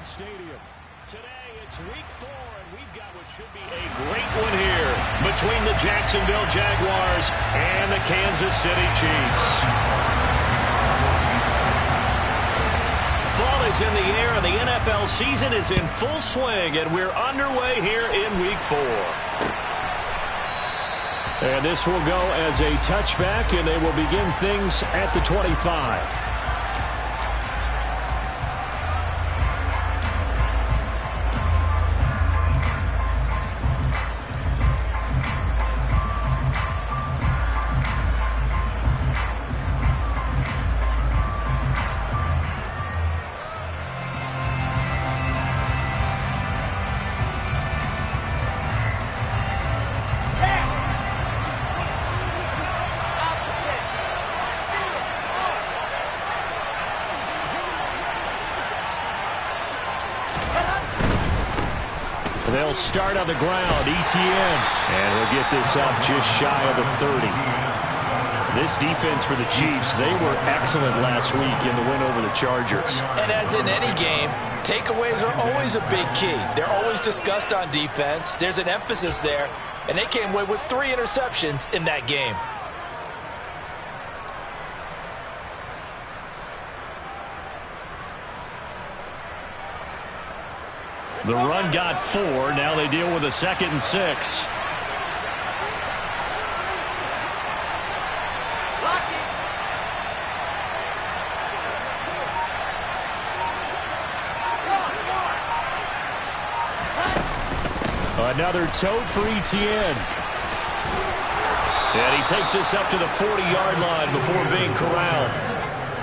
Stadium. Today it's week 4, and we've got what should be a great one here between the Jacksonville Jaguars and the Kansas City Chiefs. Fall is in the air, and the NFL season is in full swing, and we're underway here in week 4. And this will go as a touchback, and they will begin things at the 25. They'll start on the ground. Etienne. And he'll get this up just shy of the 30. This defense for the Chiefs, they were excellent last week in the win over the Chargers. And as in any game, takeaways are always a big key. They're always discussed on defense. There's an emphasis there. And they came away with 3 interceptions in that game. The run got 4. Now they deal with a 2nd and 6. Another tote for Etienne. And he takes this up to the 40-yard line before being corralled.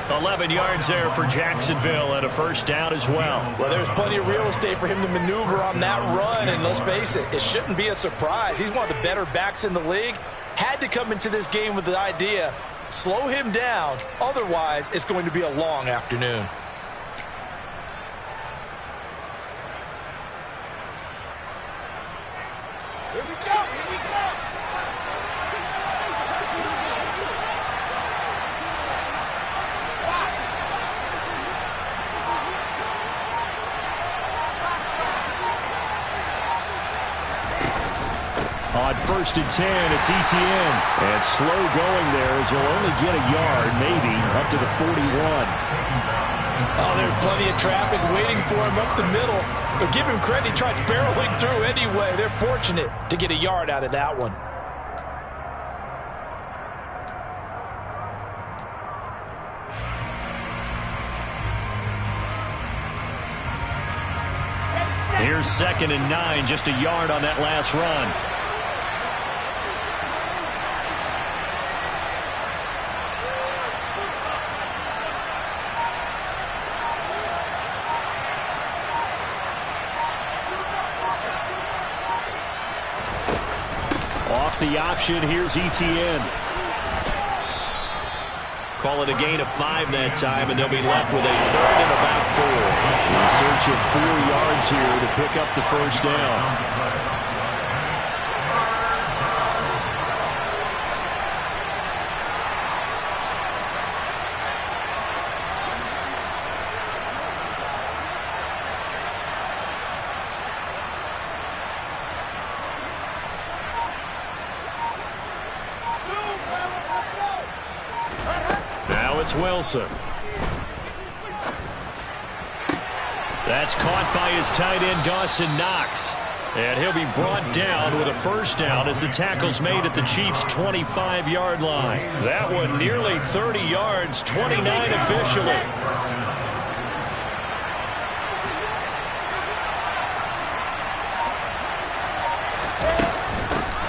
11 yards there for Jacksonville and a first down as well. Well, there's plenty of real estate for him to maneuver on that run, and let's face it, it shouldn't be a surprise. He's one of the better backs in the league. Had to come into this game with the idea, slow him down, otherwise it's going to be a long afternoon. Here we go, here we go! On 1st and 10, it's Etienne. And slow going there as he'll only get a yard, maybe, up to the 41. Oh, there's plenty of traffic waiting for him up the middle. But give him credit, he tried barreling through anyway. They're fortunate to get a yard out of that one. Here's 2nd and 9, just a yard on that last run. Off the option, here's Etienne. Call it a gain of 5 that time, and they'll be left with a 3rd and about 4. In search of 4 yards here to pick up the first down. It's Wilson. That's caught by his tight end, Dawson Knox. And he'll be brought down with a first down as the tackle's made at the Chiefs' 25-yard line. That one nearly 30 yards, 29 officially.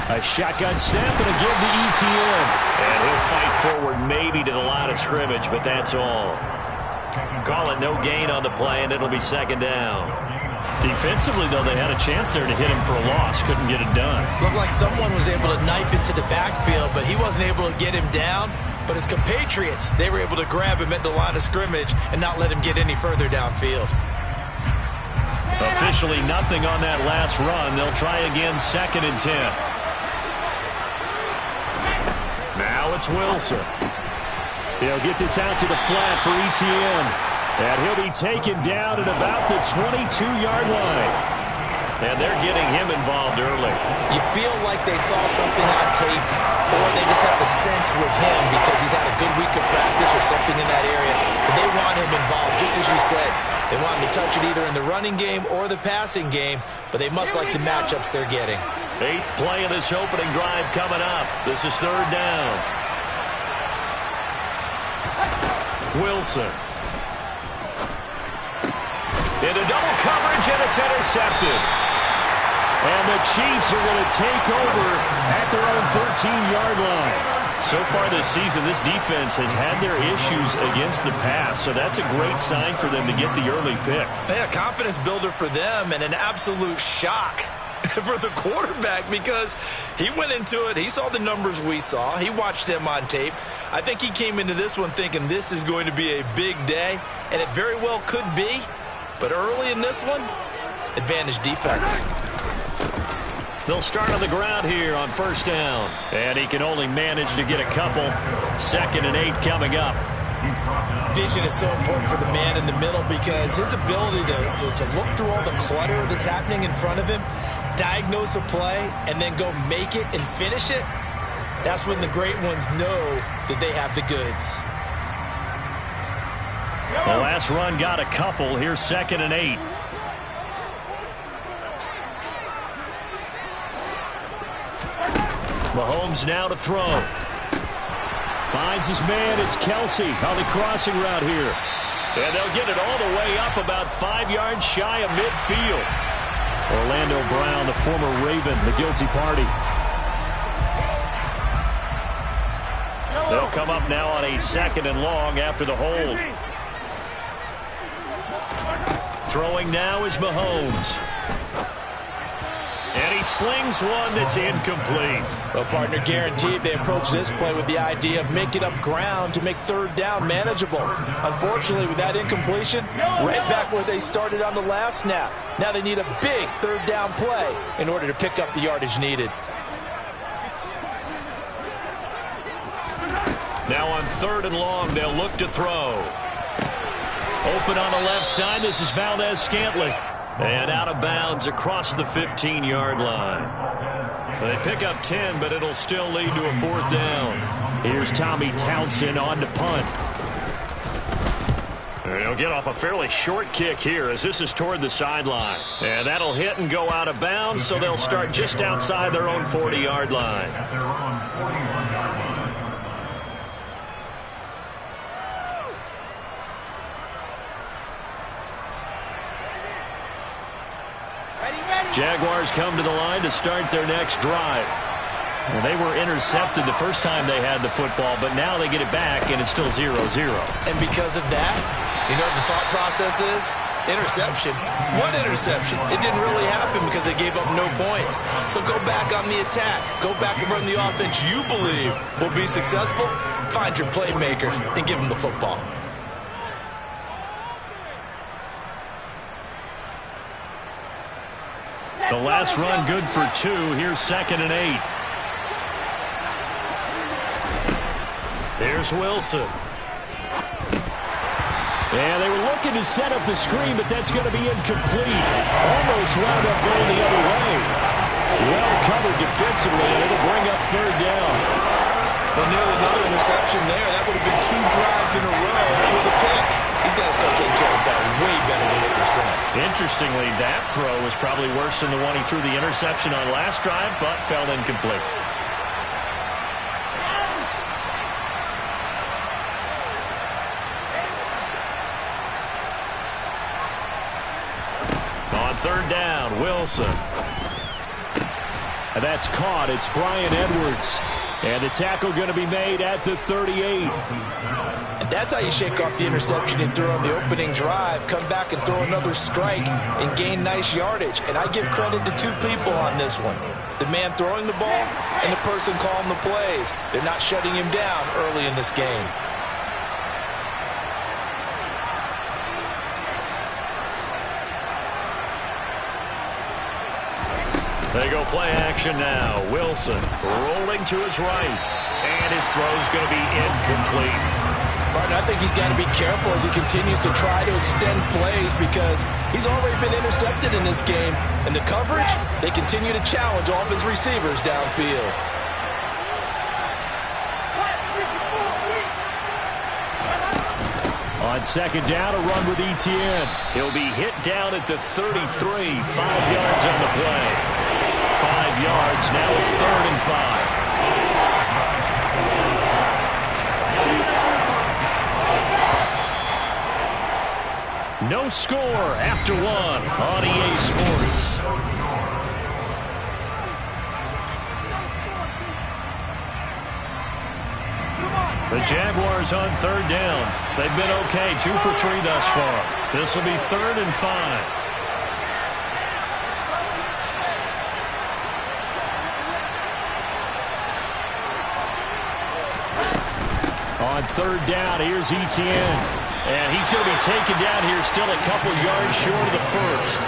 A shotgun snap and a give to Etienne. And he'll fight forward maybe to the line of scrimmage, but that's all. Call it no gain on the play, and it'll be 2nd down. Defensively, though, they had a chance there to hit him for a loss. Couldn't get it done. Looked like someone was able to knife into the backfield, but he wasn't able to get him down. But his compatriots, they were able to grab him at the line of scrimmage and not let him get any further downfield. Officially nothing on that last run. They'll try again, 2nd and 10. Now it's Wilson. He'll get this out to the flat for Etienne. And he'll be taken down at about the 22-yard line. And they're getting him involved early. You feel like they saw something on tape, or they just have a sense with him because he's had a good week of practice or something in that area that they want him involved. Just as you said, they want him to touch it either in the running game or the passing game, but they must like the matchups they're getting. 8th play of this opening drive coming up. This is 3rd down. Wilson. Into double coverage, and it's intercepted. And the Chiefs are going to take over at their own 13-yard line. So far this season, this defense has had their issues against the pass, so that's a great sign for them to get the early pick. Yeah, confidence builder for them and an absolute shock for the quarterback because he went into it. He saw the numbers we saw. He watched them on tape. I think he came into this one thinking this is going to be a big day, and it very well could be. But early in this one, advantage defense. They'll start on the ground here on 1st down. And he can only manage to get a couple. 2nd and 8 coming up. Vision is so important for the man in the middle because his ability to look through all the clutter that's happening in front of him, diagnose a play, and then go make it and finish it, that's when the great ones know that they have the goods. The last run got a couple. Here's 2nd and 8. Mahomes now to throw. Finds his man. It's Kelsey on the crossing route here. And they'll get it all the way up about 5 yards shy of midfield. Orlando Brown, the former Raven, the guilty party. They'll come up now on a 2nd and long after the hold. Throwing now is Mahomes. And he slings one that's incomplete. Well, partner, guaranteed they approach this play with the idea of making up ground to make 3rd down manageable. Unfortunately, with that incompletion, right back where they started on the last snap. Now they need a big 3rd down play in order to pick up the yardage needed. Now on 3rd and long, they'll look to throw. Open on the left side. This is Valdez-Scantling. And out of bounds across the 15-yard line. They pick up 10, but it'll still lead to a 4th down. Here's Tommy Townsend on to punt. And he'll get off a fairly short kick here as this is toward the sideline. And that'll hit and go out of bounds, so they'll start just outside their own 40-yard line. Jaguars come to the line to start their next drive. Well, they were intercepted the first time they had the football, but now they get it back, and it's still 0-0. And because of that, you know what the thought process is? Interception. What interception? It didn't really happen because they gave up no points. So go back on the attack. Go back and run the offense you believe will be successful. Find your playmakers and give them the football. The last run good for 2. Here's 2nd and 8. Here's Wilson. And they were looking to set up the screen, but that's going to be incomplete. Almost wound up going the other way. Well covered defensively, and it'll bring up 3rd down. Well, nearly another interception there. That would have been 2 drives in a row with a pick. He's got to start taking care of the ball way better than what we're saying. Interestingly, that throw was probably worse than the one he threw the interception on last drive, but fell incomplete. On 3rd down, Wilson. And that's caught. It's Brian Edwards. And the tackle going to be made at the 38. And that's how you shake off the interception you threw on the opening drive. Come back and throw another strike and gain nice yardage. And I give credit to 2 people on this one. The man throwing the ball and the person calling the plays. They're not shutting him down early in this game. They go play action now. Wilson rolling to his right. And his throw's going to be incomplete. Right, I think he's got to be careful as he continues to try to extend plays because he's already been intercepted in this game. And the coverage, they continue to challenge all of his receivers downfield. On second down, a run with Etienne. He'll be hit down at the 33, 5 yards on the play. 5 yards, now it's 3rd and 5. No score after 1 on EA Sports. The Jaguars on 3rd down. They've been okay, 2 for 3 thus far. This will be 3rd and 5. On 3rd down, here's Etienne. And he's going to be taken down here still a couple yards short of the first.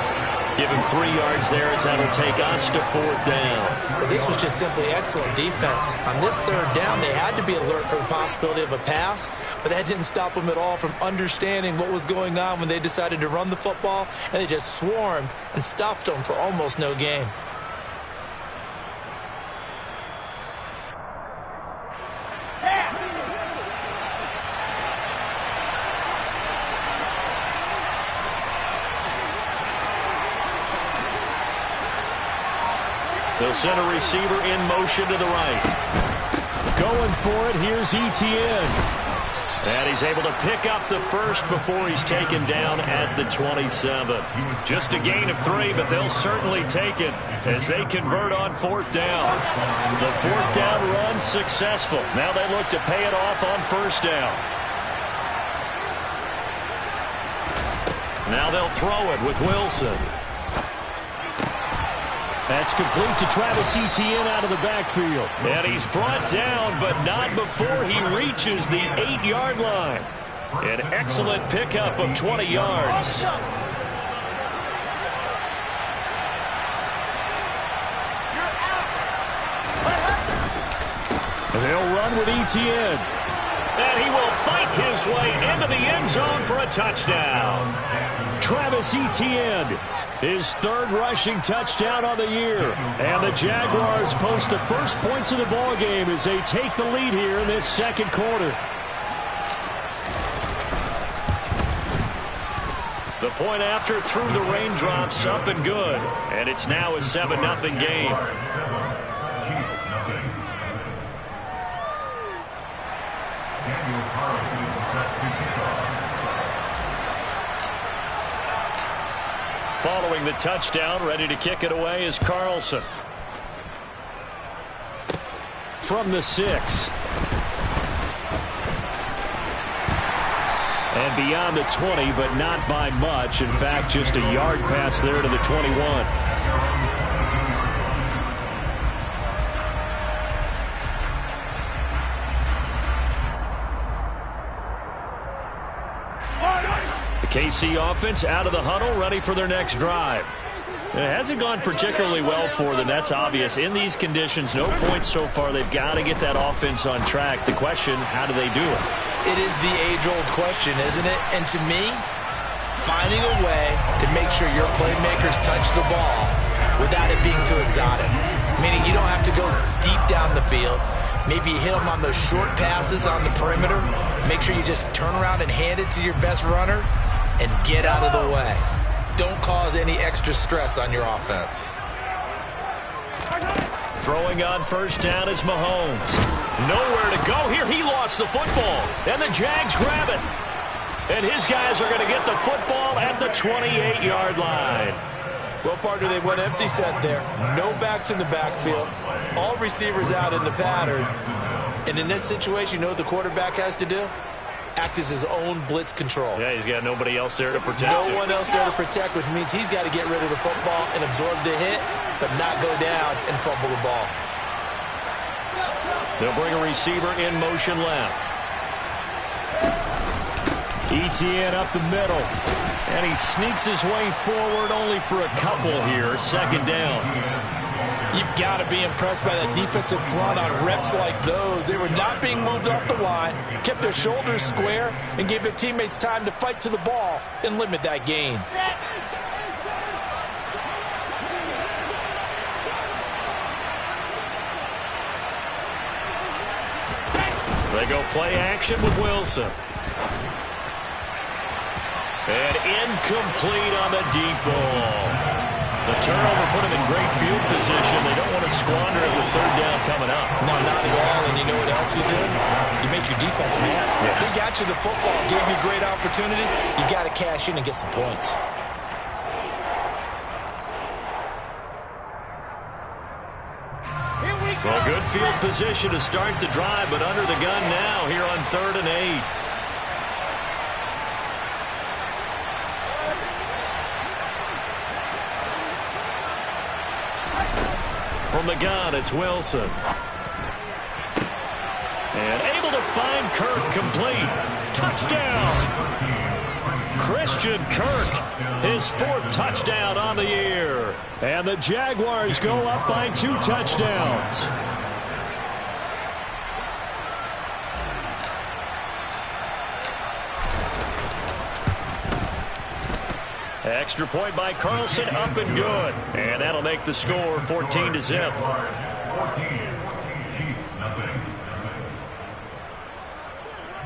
Give him 3 yards there as that'll take us to 4th down. Well, this was just simply excellent defense. On this 3rd down, they had to be alert for the possibility of a pass, but that didn't stop them at all from understanding what was going on when they decided to run the football, and they just swarmed and stuffed them for almost no gain. They'll send a receiver in motion to the right. Going for it, here's Etienne. And he's able to pick up the first before he's taken down at the 27. Just a gain of 3, but they'll certainly take it as they convert on 4th down. The 4th down run successful. Now they look to pay it off on 1st down. Now they'll throw it with Wilson. That's complete to Travis Etienne out of the backfield. And he's brought down, but not before he reaches the 8-yard line. An excellent pickup of 20 yards. And they'll run with Etienne. And he will fight his way into the end zone for a touchdown. Travis Etienne, his 3rd rushing touchdown on the year. And the Jaguars post the first points of the ball game as they take the lead here in this 2nd quarter. The point after through the raindrops up and good. And it's now a 7-0 game. Following the touchdown, ready to kick it away is Carlson. From the 6. And beyond the 20, but not by much. In fact, just a yard pass there to the 21. The KC offense out of the huddle, ready for their next drive. It hasn't gone particularly well for them. That's obvious. In these conditions, no points so far. They've got to get that offense on track. The question, how do they do it? It is the age-old question, isn't it? And to me, finding a way to make sure your playmakers touch the ball without it being too exotic. Meaning you don't have to go deep down the field. Maybe you hit them on those short passes on the perimeter. Make sure you just turn around and hand it to your best runner and get out of the way. Don't cause any extra stress on your offense. Throwing on 1st down is Mahomes. Nowhere to go here. He lost the football. And the Jags grab it. And his guys are going to get the football at the 28-yard line. Well, partner, they went empty set there. No backs in the backfield. All receivers out in the pattern. And in this situation, you know what the quarterback has to do? Act as his own blitz control. Yeah, he's got nobody else there to protect. No one else there to protect, which means he's got to get rid of the football and absorb the hit, but not go down and fumble the ball. They'll bring a receiver in motion left. Etienne up the middle. And he sneaks his way forward only for a couple here. Second down. You've got to be impressed by that defensive front on reps like those. They were not being moved off the line, kept their shoulders square, and gave their teammates time to fight to the ball and limit that gain. They go play action with Wilson. And incomplete on the deep ball. The turnover put them in great field position. They don't want to squander it with third down coming up. No, not at all. And you know what else you did? You make your defense mad. Yeah. They got you the football, gave you a great opportunity. You got to cash in and get some points. Well, good field position to start the drive, but under the gun now here on 3rd and 8. From the gun, it's Wilson. And able to find Kirk complete. Touchdown! Christian Kirk, his 4th touchdown on the year. And the Jaguars go up by 2 touchdowns. Extra point by Carlson, up and good. And that'll make the score 14-0.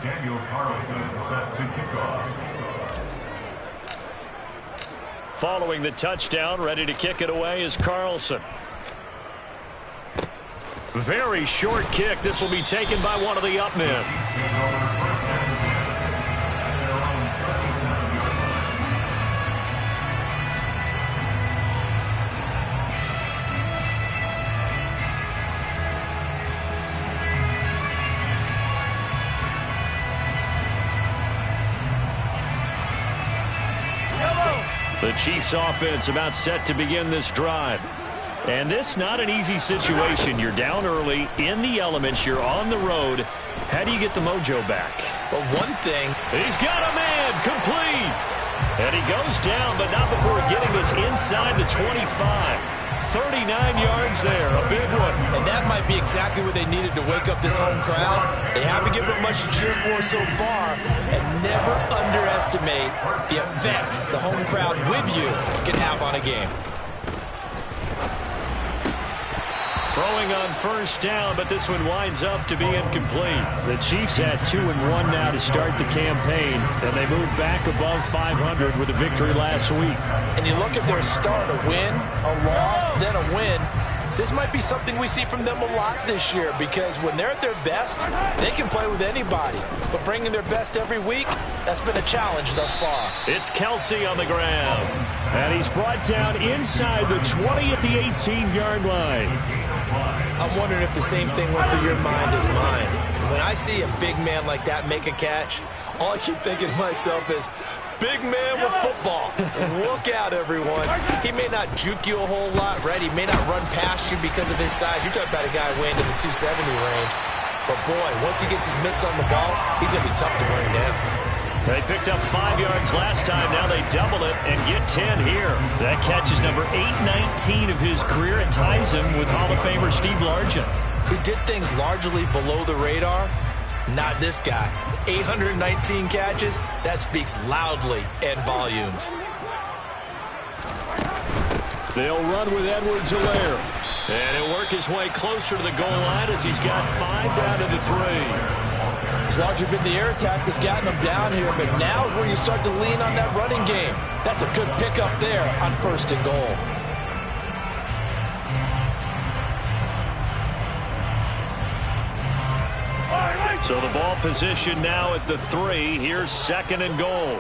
Daniel Carlson set to kick off. Following the touchdown, ready to kick it away is Carlson. Very short kick. This will be taken by one of the up men. The Chiefs offense about set to begin this drive. And this not an easy situation. You're down early, in the elements, you're on the road. How do you get the mojo back? Well, one thing. He's got a man, complete. And he goes down, but not before getting this inside the 25. 39 yards there, a big one. And that might be exactly what they needed to wake up this home crowd. They haven't given them much to cheer for so far. And never underestimate the effect the home crowd with you can have on a game. Throwing on first down, but this one winds up to be incomplete. The Chiefs had 2-1 now to start the campaign, and they moved back above 500 with a victory last week. And you look at their start, a win, a loss, then a win. This might be something we see from them a lot this year, because when they're at their best, they can play with anybody. But bringing their best every week, that's been a challenge thus far. It's Kelsey on the ground. And he's brought down inside the 20 at the 18-yard line. I'm wondering if the same thing went through your mind as mine. When I see a big man like that make a catch, all I keep thinking to myself is, big man with football. Look out, everyone. He may not juke you a whole lot, right? He may not run past you because of his size. You're talking about a guy weighing in the 270 range. But, boy, once he gets his mitts on the ball, he's going to be tough to bring down. They picked up 5 yards last time. Now they double it and get 10 here. That catch is number 819 of his career. It ties him with Hall of Famer Steve Largent, who did things largely below the radar. Not this guy. 819 catches, that speaks loudly in volumes. They'll run with Edwards-Helaire. And he'll work his way closer to the goal line as he's got 5 down to the 3. It's largely been the air attack that's gotten them down here, but now is where you start to lean on that running game. That's a good pickup there on 1st and goal. So the ball position now at the 3. Here's 2nd and goal.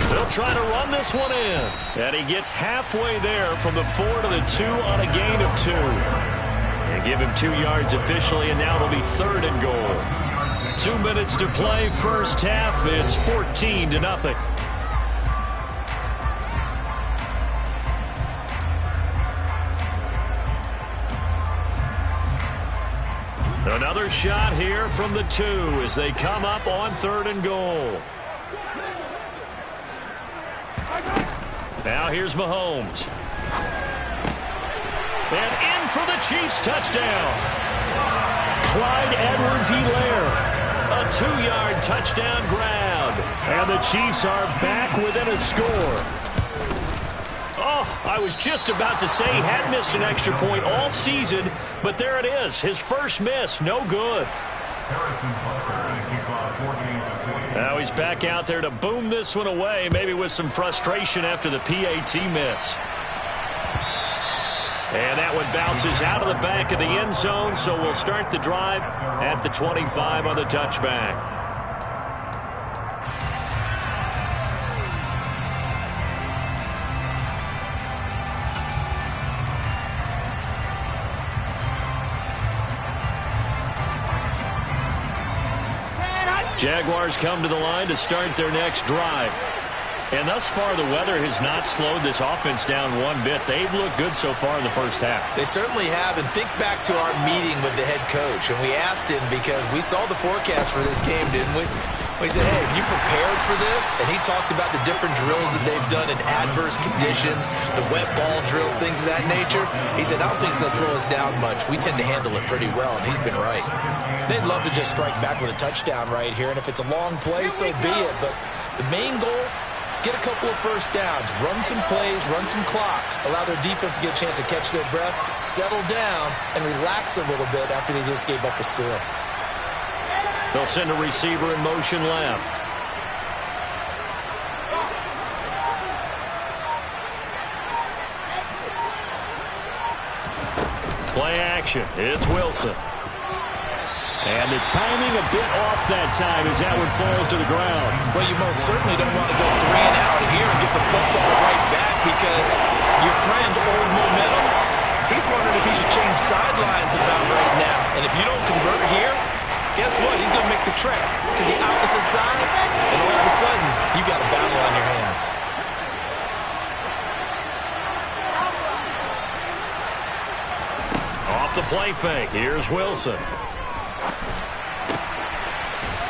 They'll try to run this one in. And he gets halfway there from the 4 to the 2 on a gain of 2. And give him 2 yards officially, and now it'll be 3rd and goal. 2 minutes to play, first half. It's 14-0. Another shot here from the 2 as they come up on 3rd and goal. Now here's Mahomes. And in for the Chiefs touchdown. Clyde Edwards-Helaire. A 2-yard touchdown grab. And the Chiefs are back within a score. Oh, I was just about to say he had missed an extra point all season, but there it is. His first miss, no good. Now he's back out there to boom this one away, maybe with some frustration after the PAT miss. And that one bounces out of the back of the end zone, so we'll start the drive at the 25 on the touchback. Jaguars come to the line to start their next drive. And thus far, the weather has not slowed this offense down one bit. They've looked good so far in the first half. They certainly have. And think back to our meeting with the head coach. And we asked him because we saw the forecast for this game, didn't we? We said, hey, have you prepared for this? And he talked about the different drills that they've done in adverse conditions, the wet ball drills, things of that nature. He said, I don't think it's going to slow us down much. We tend to handle it pretty well, and he's been right. They'd love to just strike back with a touchdown right here, and if it's a long play, so be it. But the main goal, get a couple of first downs, run some plays, run some clock, allow their defense to get a chance to catch their breath, settle down, and relax a little bit after they just gave up a score. They'll send a receiver in motion left. Play action. It's Wilson. And the timing a bit off that time as that one falls to the ground. Well, you most certainly don't want to go 3 and out here and get the football right back because your friend, Old Momentum, he's wondering if he should change sidelines about right now. And if you don't convert here, guess what? He's going to make the trek to the opposite side, and all of a sudden, you got a battle on your hands. Off the play fake. Here's Wilson.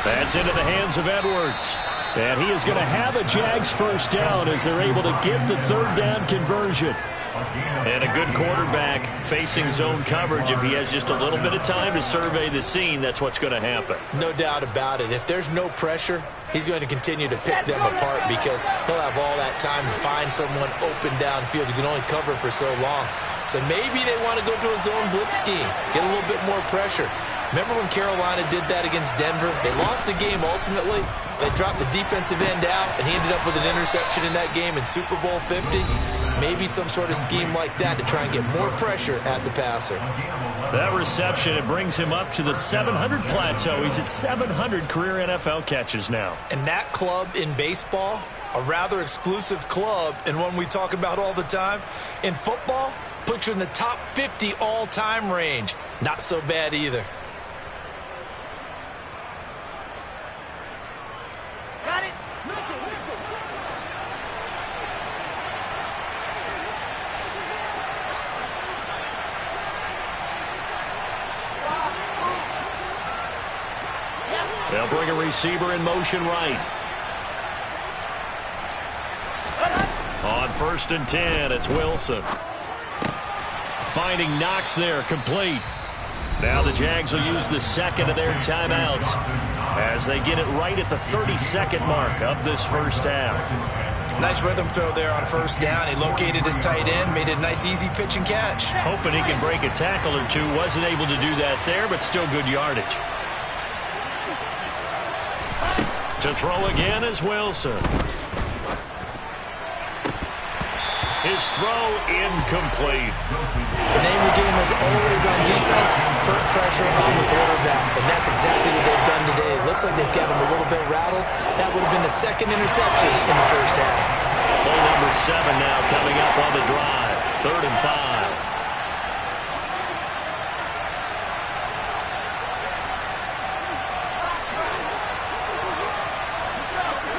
That's into the hands of Edwards. And he is going to have a Jags first down as they're able to get the 3rd down conversion. And a good quarterback facing zone coverage. If he has just a little bit of time to survey the scene, that's what's going to happen. No doubt about it. If there's no pressure, he's going to continue to pick them apart because he'll have all that time to find someone open downfield. You can only cover for so long. So maybe they want to go to a zone blitz scheme, get a little bit more pressure. Remember when Carolina did that against Denver? They lost the game ultimately. They dropped the defensive end out, and he ended up with an interception in that game in Super Bowl 50. Maybe some sort of scheme like that to try and get more pressure at the passer. That reception, it brings him up to the 700 plateau. He's at 700 career NFL catches now. And that club in baseball, a rather exclusive club and one we talk about all the time. In football, puts you in the top 50 all-time range. Not so bad either. Got it. They'll bring a receiver in motion right. On 1st and 10, it's Wilson. Finding Knox there, complete. Now the Jags will use the 2nd of their timeouts as they get it right at the 32nd mark of this first half. Nice rhythm throw there on 1st down. He located his tight end, made it a nice easy pitch and catch. Hoping he can break a tackle or two. Wasn't able to do that there, but still good yardage. To throw again is Wilson. His throw incomplete. The name of the game is always on defense, put pressure on the quarterback. And that's exactly what they've done today. It looks like they've got him a little bit rattled. That would have been the 2nd interception in the first half. Play number 7 now coming up on the drive. 3rd and 5.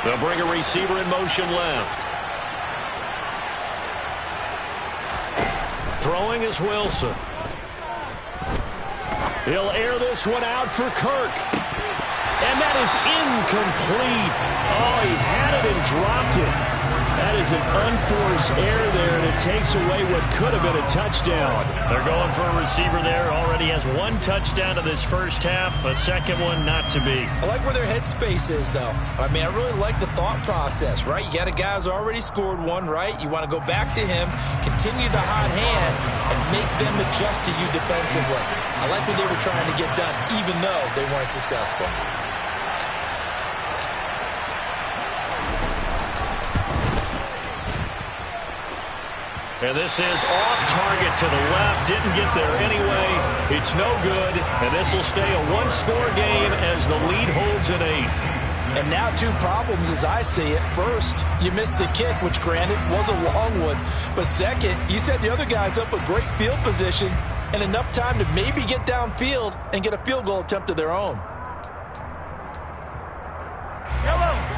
They'll bring a receiver in motion left. Throwing is Wilson. He'll air this one out for Kirk. And that is incomplete. Oh, he had it and dropped it. That is an unforced error there, and it takes away what could have been a touchdown. They're going for a receiver there. Already has one touchdown in this first half. A second one not to be. I like where their headspace is, though. I mean, I really like the thought process, right? You got a guy who's already scored one, right? You want to go back to him, continue the hot hand, and make them adjust to you defensively. I like what they were trying to get done, even though they weren't successful. And this is off target to the left. Didn't get there anyway. It's no good. And this will stay a one-score game as the lead holds at 8. And now 2 problems as I see it. First, you missed the kick, which granted was a long one. But second, you set the other guys up with great field position and enough time to maybe get downfield and get a field goal attempt of their own.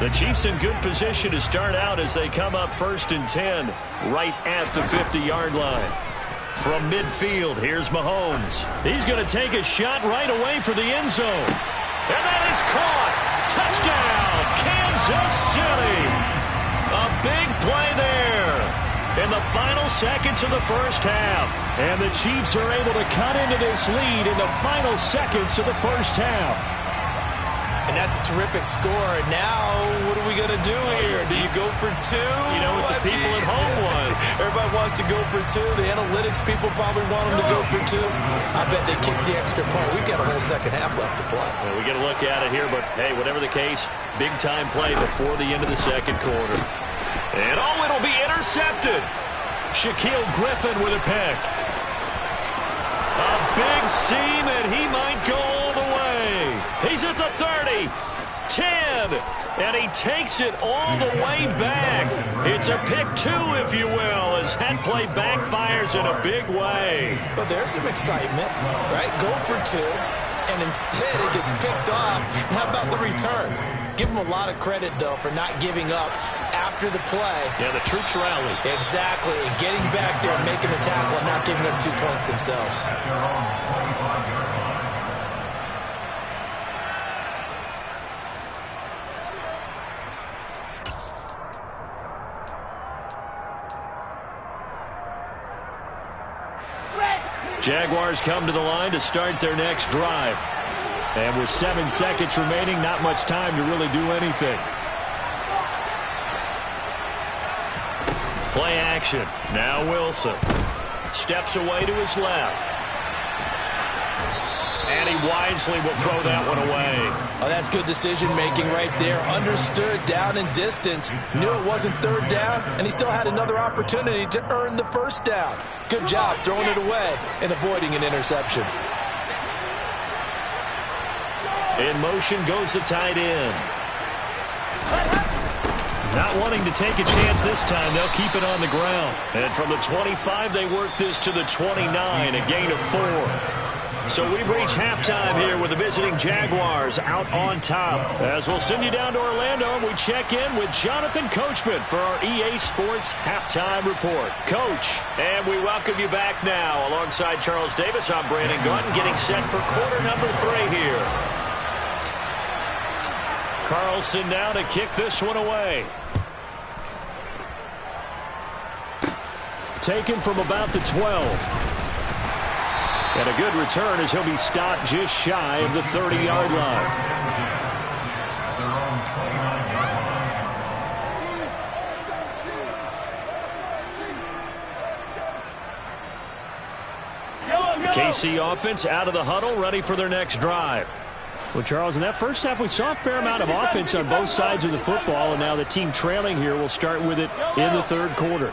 The Chiefs in good position to start out as they come up 1st and 10 right at the 50-yard line. From midfield, here's Mahomes. He's going to take a shot right away for the end zone. And that is caught. Touchdown, Kansas City. A big play there in the final seconds of the first half. And the Chiefs are able to cut into this lead in the final seconds of the first half. And that's a terrific score. Now, what are we going to do here? Do you go for 2? You know what the people at home want. Everybody wants to go for 2. The analytics people probably want them to go for 2. I bet they kick the extra point. We've got a whole second half left to play. Well, we get a look at it here, but hey, whatever the case, big-time play before the end of the second quarter. And oh, it'll be intercepted. Shaquille Griffin with a pick. A big seam, and he might go all the way. He's at the 30, 10, and he takes it all the way back. It's a pick 2, if you will, as that play backfires in a big way. But there's some excitement, right? Go for 2, and instead it gets picked off. And how about the return? Give him a lot of credit, though, for not giving up after the play. Yeah, the troops rallied. Exactly, and getting back there and making the tackle and not giving up 2 points themselves. Jaguars come to the line to start their next drive. And with 7 seconds remaining, not much time to really do anything. Play action. Now Wilson. Steps away to his left. And he wisely will throw that one away. Oh, that's good decision-making right there. Understood down and distance. Knew it wasn't 3rd down, and he still had another opportunity to earn the 1st down. Good job throwing it away and avoiding an interception. In motion goes the tight end. Not wanting to take a chance this time, they'll keep it on the ground. And from the 25, they work this to the 29, a gain of 4. So we've reached halftime here with the visiting Jaguars out on top. As we'll send you down to Orlando, and we check in with Jonathan Coachman for our EA Sports Halftime Report. Coach, and we welcome you back now. Alongside Charles Davis, I'm Brandon Gunn, getting set for quarter number 3 here. Carlson now to kick this one away. Taken from about the 12. And a good return as he'll be stopped just shy of the 30-yard line. KC offense out of the huddle, ready for their next drive. Well, Charles, in that first half, we saw a fair amount of offense on both sides of the football, and now the team trailing here will start with it in the 3rd quarter.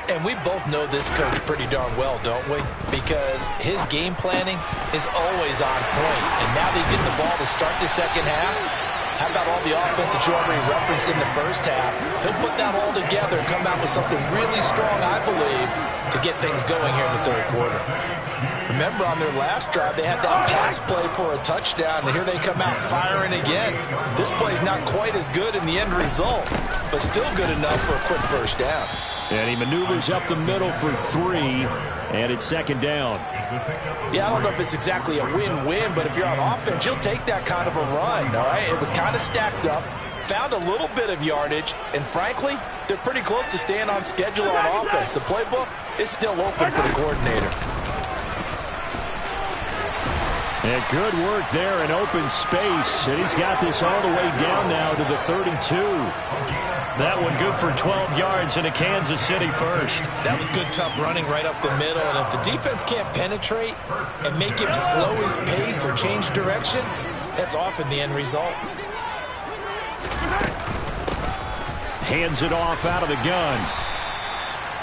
And we both know this coach pretty darn well, don't we? Because his game planning is always on point. And now that he's getting the ball to start the second half, how about all the offense that you already referenced in the first half? He'll put that all together and come out with something really strong, I believe, to get things going here in the 3rd quarter. Remember, on their last drive, they had that pass play for a touchdown, and here they come out firing again. This play's not quite as good in the end result, but still good enough for a quick 1st down. And he maneuvers up the middle for 3, and it's second down. Yeah, I don't know if it's exactly a win-win, but if you're on offense, you'll take that kind of a run, all right? It was kind of stacked up, found a little bit of yardage, and frankly, they're pretty close to staying on schedule on offense. The playbook is still open for the coordinator. And good work there in open space. And he's got this all the way down now to the 32. That one good for 12 yards into Kansas City first. That was good, tough running right up the middle. And if the defense can't penetrate and make him slow his pace or change direction, that's often the end result. Hands it off out of the gun.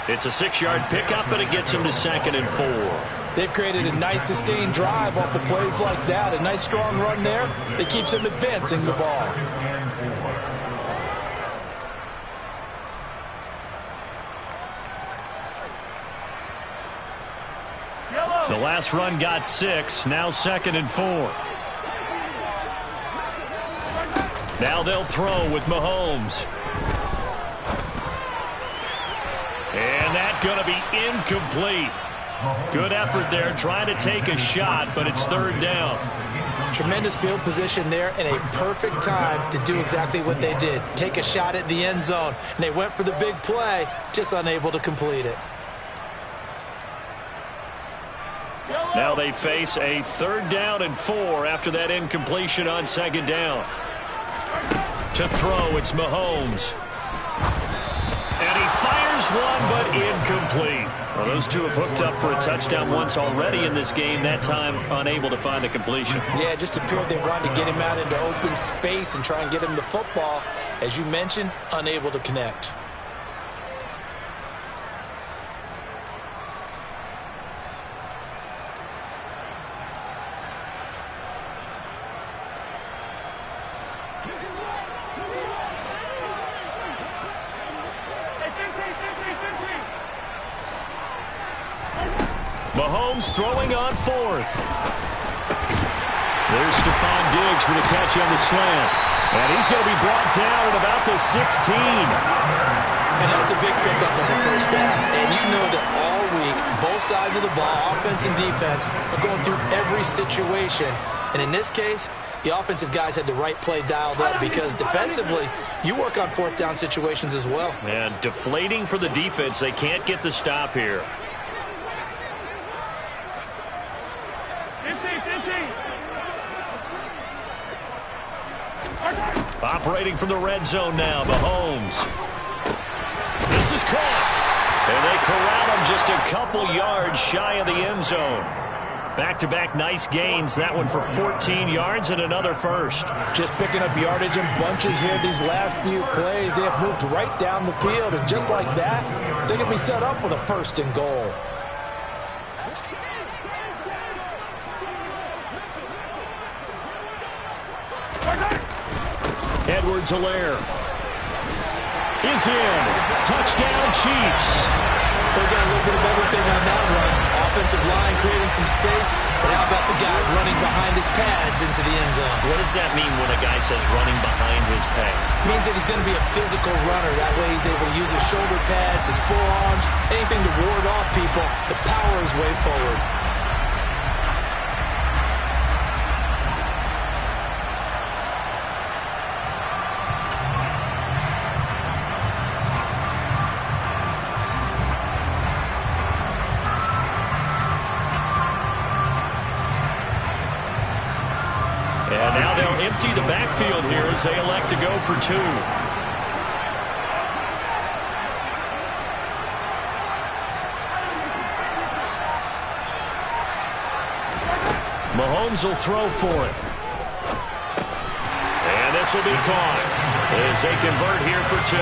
It's a 6-yard pickup, and it gets him to 2nd and 4. They've created a nice sustained drive off of plays like that. A nice strong run there that keeps them advancing the ball. The last run got 6. Now 2nd and 4. Now they'll throw with Mahomes. And that's going to be incomplete. Good effort there, trying to take a shot, but it's 3rd down. Tremendous field position there and a perfect time to do exactly what they did. Take a shot at the end zone. And they went for the big play, just unable to complete it. Now they face a 3rd down and 4 after that incompletion on 2nd down. To throw, it's Mahomes. And he fires one, but incomplete. Well, those two have hooked up for a touchdown once already in this game, that time unable to find the completion. Yeah, it just appeared they wanted to get him out into open space and try and get him the football. As you mentioned, unable to connect. Mahomes throwing on 4th. There's Stephon Diggs for the catch on the slant. And he's going to be brought down at about the 16. And that's a big pickup on the first down. And you know that all week, both sides of the ball, offense and defense, are going through every situation. And in this case, the offensive guys had the right play dialed up because defensively, you work on 4th down situations as well. And deflating for the defense. They can't get the stop here. Operating from the red zone now, Mahomes. This is caught. And they corral him just a couple yards shy of the end zone. Back-to-back nice gains. That one for 14 yards and another first. Just picking up yardage in bunches here these last few plays. They have moved right down the field, and just like that, they're going to be set up with a 1st and goal. Edwards-Helaire is in. Touchdown, Chiefs. They got a little bit of everything on that run. Offensive line creating some space, but how about the guy running behind his pads into the end zone? What does that mean when a guy says running behind his pad? Means that he's going to be a physical runner. That way he's able to use his shoulder pads, his forearms, anything to ward off people, to power his way forward. And now they'll empty the backfield here as they elect to go for 2. Mahomes will throw for it. And this will be caught as they convert here for 2.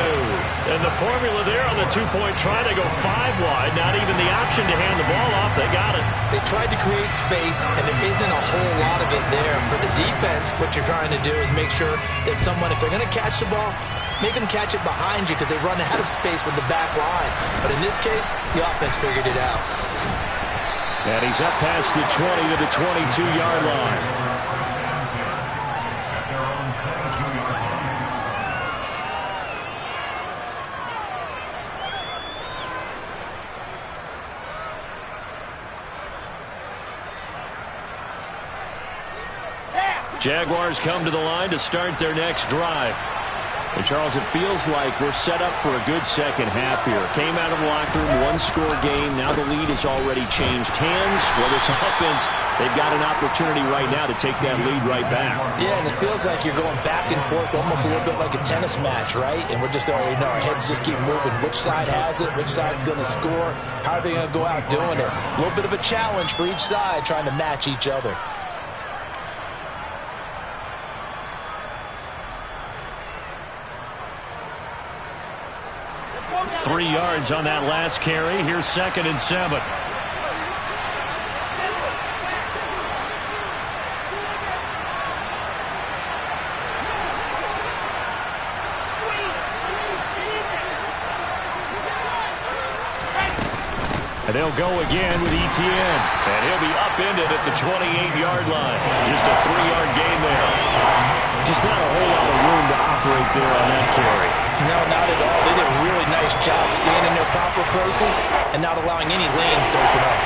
And the formula there on the 2-point try to go 5 wide. Not even the option to hand the ball off. They got it. They tried to create space, and there isn't a whole lot of it there. For the defense, what you're trying to do is make sure that someone, if they're going to catch the ball, make them catch it behind you because they run out of space with the back line. But in this case, the offense figured it out. And he's up past the 20 to the 22-yard line. Jaguars come to the line to start their next drive. And Charles, it feels like we're set up for a good second half here. Came out of the locker room, one-score game. Now the lead has already changed hands. Well, this offense, they've got an opportunity right now to take that lead right back. Yeah, and it feels like you're going back and forth almost a little bit like a tennis match, right? And we're just already know our heads just keep moving. Which side has it? Which side's going to score? How are they going to go out doing it? A little bit of a challenge for each side trying to match each other. 3 yards on that last carry. Here's 2nd and 7. And they'll go again with Etienne. And he'll be upended at the 28-yard line. Just a 3-yard gain there. Just not a whole lot of room to operate there on that carry. No, not at all. They did a really nice job staying in their proper places and not allowing any lanes to open up.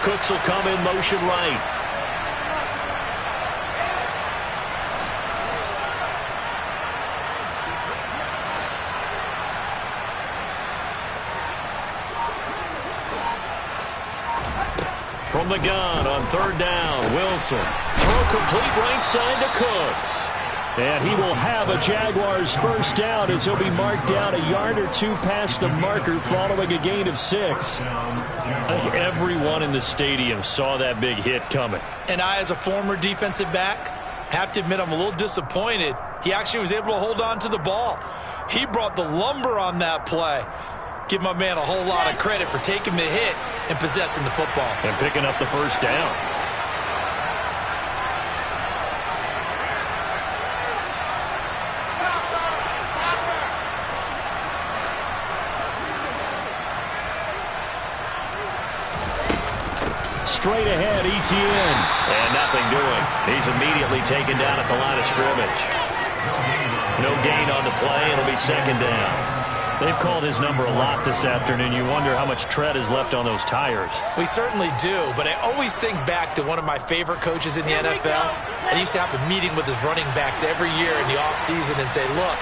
Cooks will come in motion right. From the gun on 3rd down, Wilson. Throw complete right side to Cooks. And he will have a Jaguars first down as he'll be marked down a yard or two past the marker following a gain of 6. I think everyone in the stadium saw that big hit coming. And I, as a former defensive back, have to admit I'm a little disappointed. He actually was able to hold on to the ball. He brought the lumber on that play. Give my man a whole lot of credit for taking the hit and possessing the football. And picking up the first down. Straight ahead, Etienne. And nothing doing. He's immediately taken down at the line of scrimmage. No gain on the play. It'll be 2nd down. They've called his number a lot this afternoon. You wonder how much tread is left on those tires. We certainly do, but I always think back to one of my favorite coaches in the NFL. And he used to have a meeting with his running backs every year in the offseason and say, look,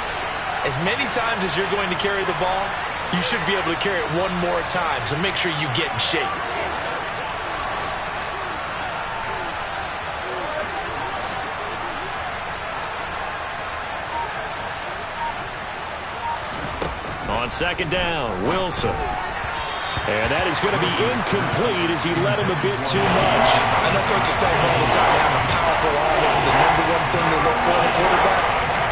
as many times as you're going to carry the ball, you should be able to carry it one more time, so make sure you get in shape. On 2nd down, Wilson. And that is going to be incomplete as he led him a bit too much. I know coaches tell us all the time that having a powerful arm isn't the #1 thing they look for in a quarterback.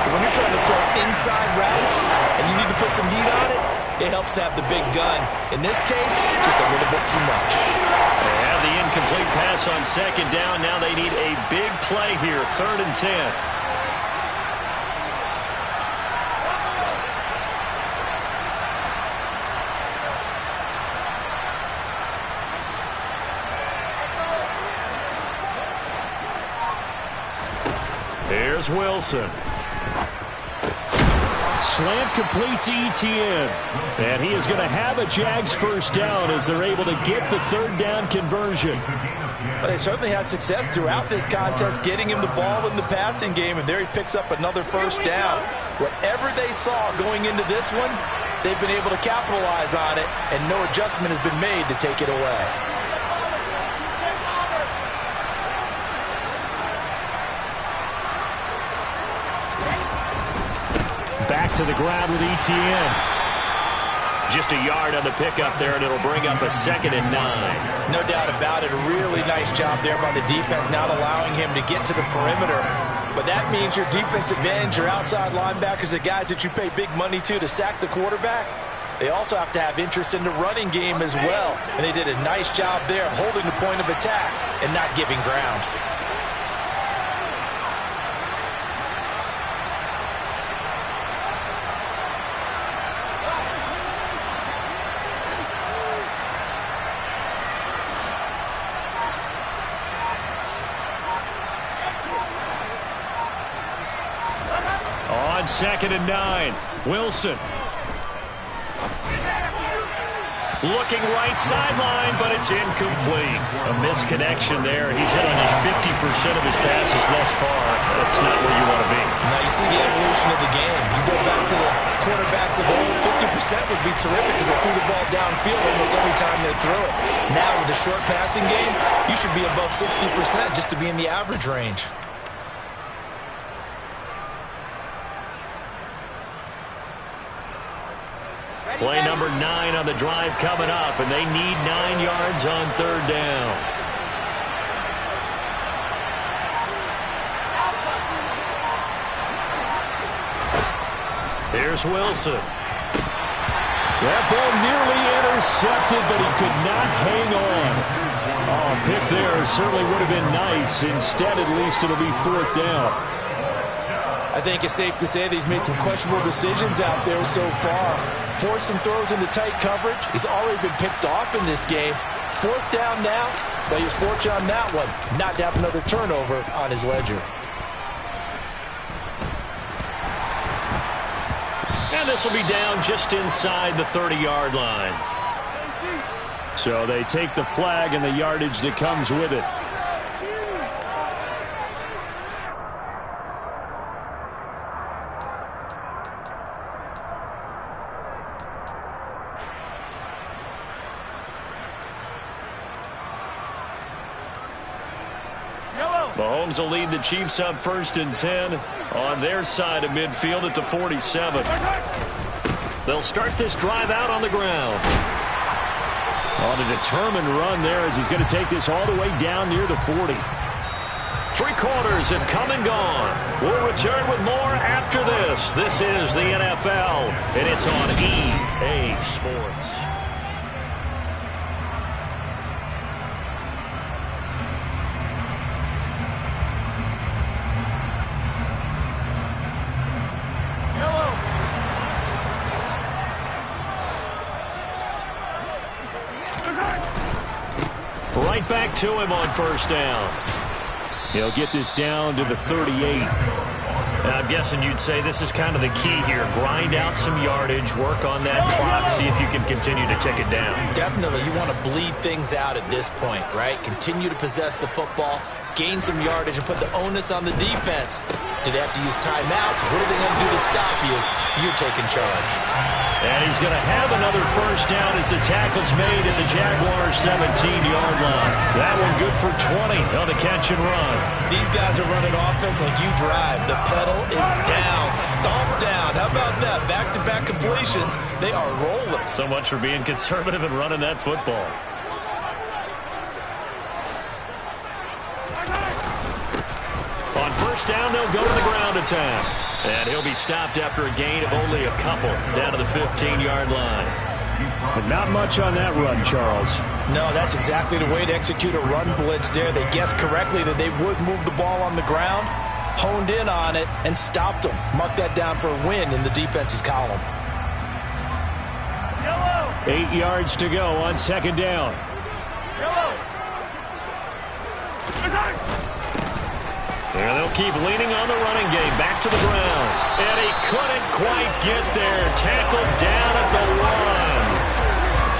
But when you're trying to throw inside routes and you need to put some heat on it, it helps to have the big gun. In this case, just a little bit too much. They have the incomplete pass on 2nd down. Now they need a big play here, 3rd and 10. Here's Wilson. Slant complete to Etienne. And he is going to have a Jags first down as they're able to get the 3rd down conversion. Well, they certainly had success throughout this contest getting him the ball in the passing game, and there he picks up another first down. Whatever they saw going into this one, they've been able to capitalize on it, and no adjustment has been made to take it away. Back to the ground with Etienne. Just a yard on the pickup there, and it'll bring up a 2nd and 9. No doubt about it. A really nice job there by the defense, not allowing him to get to the perimeter. But that means your defensive ends, your outside linebackers, the guys that you pay big money to sack the quarterback, they also have to have interest in the running game as well. And they did a nice job there of holding the point of attack and not giving ground. On 2nd and 9, Wilson. Looking right sideline, but it's incomplete. A misconnection there. He's hit on just 50% of his passes thus far. That's not where you want to be. Now you see the evolution of the game. You go back to the quarterbacks of old, 50% would be terrific because they threw the ball downfield almost every time they threw it. Now with the short passing game, you should be above 60% just to be in the average range. Play number 9 on the drive coming up, and they need 9 yards on third down. Here's Wilson. That ball nearly intercepted, but he could not hang on. Oh, a pick there certainly would have been nice. Instead, at least it'll be fourth down. I think it's safe to say that he's made some questionable decisions out there so far. Forced some throws into tight coverage. He's already been picked off in this game. Fourth down now, but he was fortunate on that one not to have another turnover on his ledger. And this will be down just inside the 30-yard line. So they take the flag and the yardage that comes with it. Mahomes will lead the Chiefs up 1st and 10 on their side of midfield at the 47. They'll start this drive out on the ground. On a determined run there as he's going to take this all the way down near the 40. 3 quarters have come and gone. We'll return with more after this. This is the NFL, and it's on EA Sports. Right back to him on 1st down. He'll get this down to the 38. Now, I'm guessing you'd say this is kind of the key here. Grind out some yardage, work on that clock, see if you can continue to tick it down. Definitely. You want to bleed things out at this point, right? Continue to possess the football, gain some yardage, and put the onus on the defense. Do they have to use timeouts? What are they going to do to stop you? You're taking charge. And he's going to have another 1st down as the tackle's made at the Jaguars' 17-yard line. That one good for 20 on the catch and run. These guys are running offense like you drive. The pedal is down, stomped down. How about that? Back-to-back completions. They are rolling. So much for being conservative and running that football. On 1st down, they'll go to the ground attack. And he'll be stopped after a gain of only a couple down to the 15-yard line. But not much on that run, Charles. No, that's exactly the way to execute a run blitz there. They guessed correctly that they would move the ball on the ground, honed in on it, and stopped them. Mark that down for a win in the defense's column. 8 yards to go on 2nd down. There they'll keep leaning on the running game. Back to the ground. And he couldn't quite get there. Tackled down at the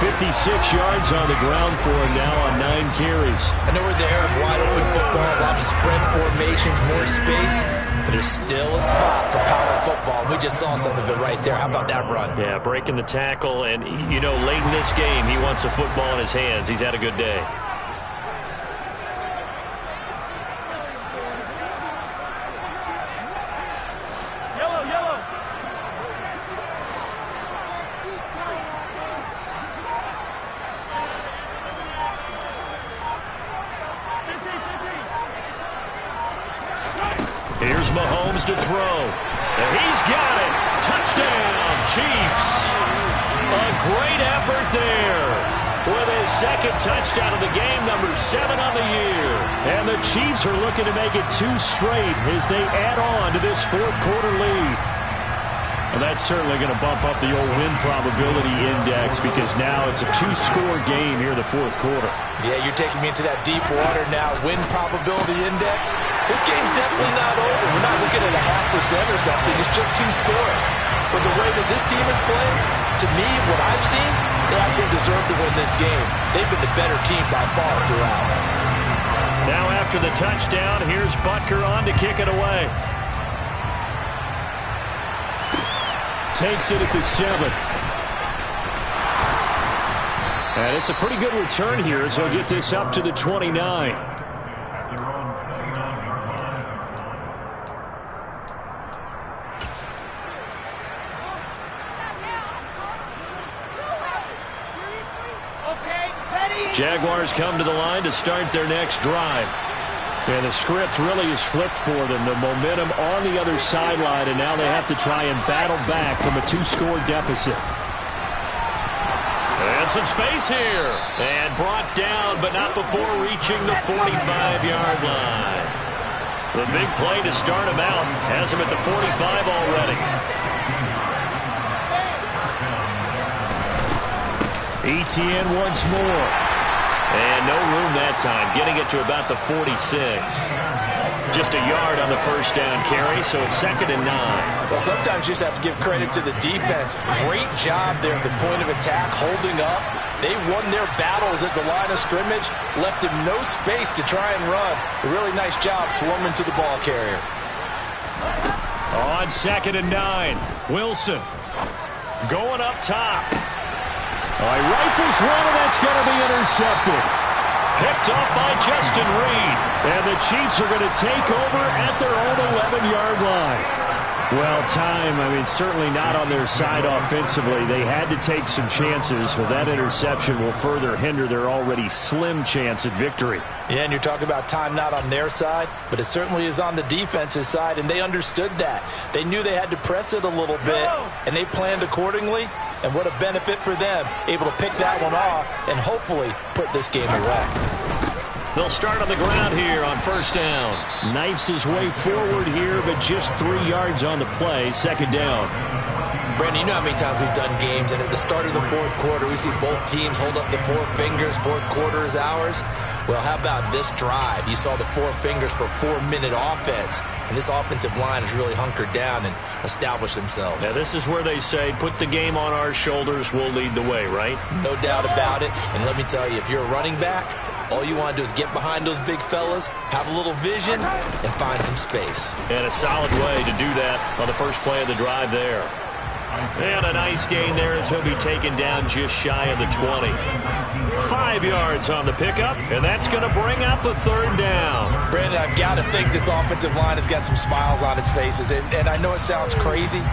1. 56 yards on the ground for him now on 9 carries. I know we're in the era of wide open football, a lot of spread formations, more space, but there's still a spot for power football. We just saw some of it right there. How about that run? Yeah, breaking the tackle. And, you know, late in this game, he wants the football in his hands. He's had a good day. Here's Mahomes to throw. And he's got it. Touchdown, Chiefs. A great effort there with his 2nd touchdown of the game, number 7 on the year. And the Chiefs are looking to make it 2 straight as they add on to this 4th quarter lead. And that's certainly going to bump up the old win probability index because now it's a 2-score game here in the 4th quarter. Yeah, you're taking me into that deep water now. Win probability index. This game's definitely not over. We're not looking at a 0.5% or something. It's just 2 scores. But the way that this team is playing, to me, what I've seen, They absolutely deserve to win this game. They've been the better team by far throughout. Now after the touchdown, here's Butker on to kick it away. Takes it at the 7. And it's a pretty good return here as he'll get this up to the 29. Jaguars come to the line to start their next drive. And the script really is flipped for them. The momentum on the other sideline, and now they have to try and battle back from a 2-score deficit. And some space here. And brought down, but not before reaching the 45-yard line. The big play to start him out has him at the 45 already. Etienne once more. And no room that time, getting it to about the 46. Just a yard on the first down carry, so it's 2nd and 9. Well, sometimes you just have to give credit to the defense. Great job there at the point of attack, holding up. They won their battles at the line of scrimmage, left them no space to try and run. A really nice job swarming to the ball carrier. On 2nd and 9, Wilson going up top. Rifles one, and that's going to be intercepted. Picked up by Justin Reed. And the Chiefs are going to take over at their own 11-yard line. Well, certainly not on their side offensively. They had to take some chances, but that interception will further hinder their already slim chance at victory. Yeah, and you're talking about time not on their side, but it certainly is on the defense's side, and they understood that. They knew they had to press it a little bit, and they planned accordingly. And what a benefit for them, able to pick that one off and hopefully put this game away. They'll start on the ground here on first down. Knifes his way forward here, but just 3 yards on the play. 2nd down. Brandon, you know how many times we've done games, and at the start of the 4th quarter, we see both teams hold up the 4 fingers, 4th quarter is ours. Well, how about this drive? You saw the 4 fingers for 4-minute offense, and this offensive line has really hunkered down and established themselves. Now, this is where they say, put the game on our shoulders, we'll lead the way, right? No doubt about it, and let me tell you, if you're a running back, all you want to do is get behind those big fellas, have a little vision, and find some space. And a solid way to do that on the first play of the drive there. And a nice gain there as he'll be taken down just shy of the 20. 5 yards on the pickup, and that's going to bring up a 3rd down. Brandon, I've got to think this offensive line has got some smiles on its faces. And I know it sounds crazy,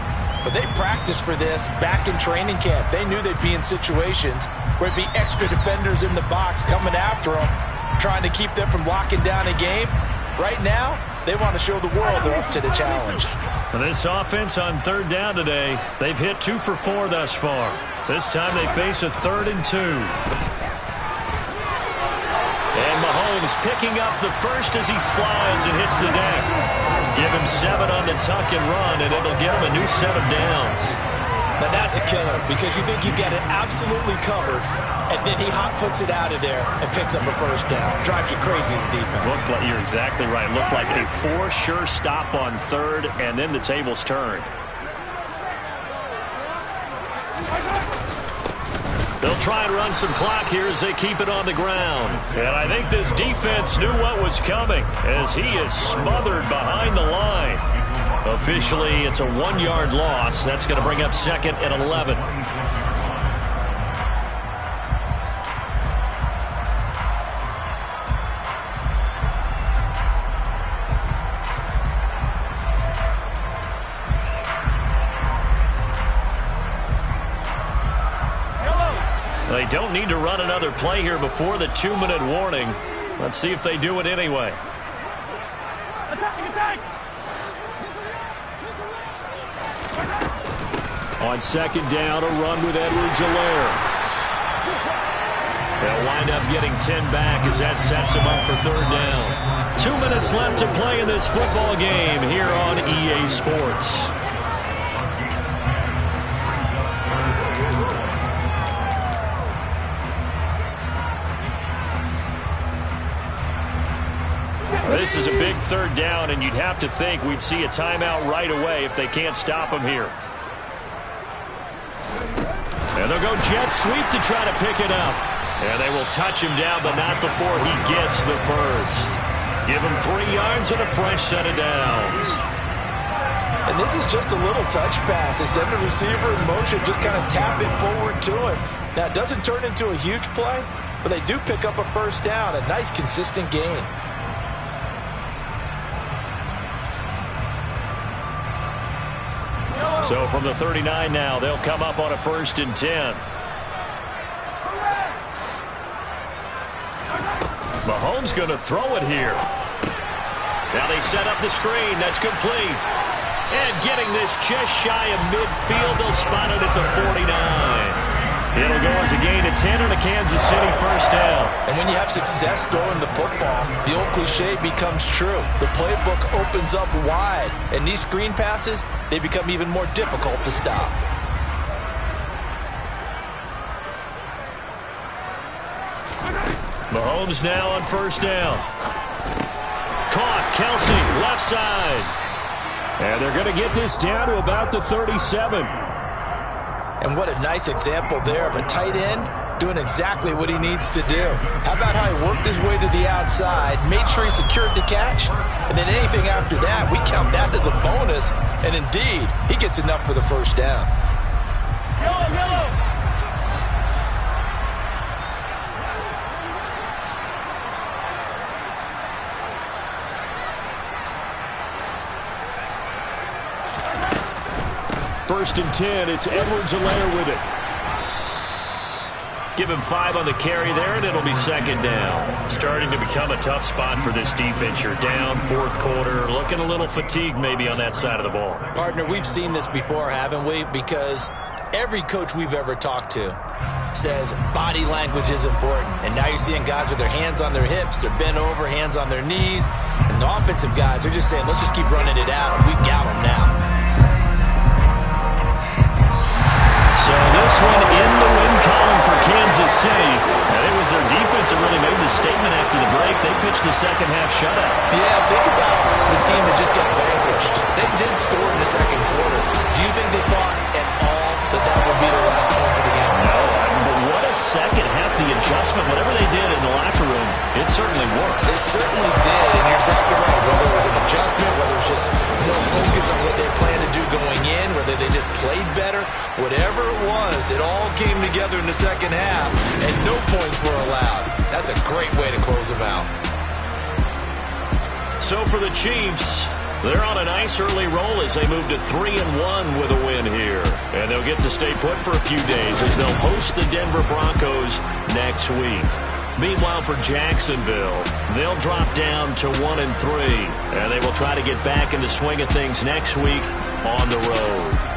but they practiced for this back in training camp. They knew they'd be in situations where it'd be extra defenders in the box coming after them, trying to keep them from locking down a game. Right now, they want to show the world they're up to the challenge. This offense on 3rd down today, they've hit 2 for 4 thus far. This time they face a 3rd and 2. And Mahomes picking up the first as he slides and hits the deck. Give him 7 on the tuck and run, and it'll give him a new set of downs. Now that's a killer, because you think you've got it absolutely covered, and then he hot-foots it out of there and picks up a 1st down. Drives you crazy as a defense. You're exactly right. Looked like a for-sure stop on 3rd, and then the tables turned. They'll try and run some clock here as they keep it on the ground. And I think this defense knew what was coming as he is smothered behind the line. Officially, it's a 1-yard loss. That's going to bring up 2nd and 11. They don't need to run another play here before the 2-minute warning. Let's see if they do it anyway. On 2nd down, a run with Edwards-Helaire. They'll wind up getting 10 back as that sets them up for 3rd down. 2 minutes left to play in this football game here on EA Sports. This is a big 3rd down, and you'd have to think we'd see a timeout right away if they can't stop them here. And they'll go jet sweep to try to pick it up. And they will touch him down, but not before he gets the first. Give him 3 yards and a fresh set of downs. And this is just a little touch pass. They send the receiver in motion, just kind of tap it forward to him. Now, it doesn't turn into a huge play, but they do pick up a first down. A nice, consistent gain. So from the 39 now, they'll come up on a 1st and 10. Mahomes going to throw it here. Now they set up the screen. That's complete. And getting this just shy of midfield, they'll spot it at the 49. It'll go as a gain of 10 and a Kansas City first down. And when you have success throwing the football, the old cliche becomes true. The playbook opens up wide, and these screen passes, they become even more difficult to stop. Mahomes now on first down. Caught, Kelsey, left side. And they're going to get this down to about the 37. And what a nice example there of a tight end doing exactly what he needs to do. How about how he worked his way to the outside, made sure he secured the catch, and then anything after that, we count that as a bonus. And indeed, he gets enough for the first down. Yellow. First and 10, it's Edwards-Helaire with it. Give him 5 on the carry there, and it'll be second down. Starting to become a tough spot for this defense. You're down, 4th quarter, looking a little fatigued maybe on that side of the ball. Partner, we've seen this before, haven't we? Because every coach we've ever talked to says body language is important. And now you're seeing guys with their hands on their hips, they're bent over, hands on their knees. And the offensive guys are just saying, let's just keep running it out. We've got them now. So this one in the win column for Kansas City. And it was their defense that really made the statement after the break. They pitched the second half shutout. Yeah, think about the team that just got vanquished. They did score in the second quarter. Do you think they thought at all that that would be the last points of the game? No, but what a second half. The adjustment, whatever they did in the locker room, it certainly worked. It certainly did, and you're exactly right. Whether it was an adjustment, whether it was just more focus on what they planned to do going in, whether they just played better, whatever it was, it all came together in the second half, and no points were allowed. That's a great way to close them out. So for the Chiefs, they're on a nice early roll as they move to 3-1 with a win here. And they'll get to stay put for a few days as they'll host the Denver Broncos next week. Meanwhile, for Jacksonville, they'll drop down to 1-3. And they will try to get back in the swing of things next week on the road.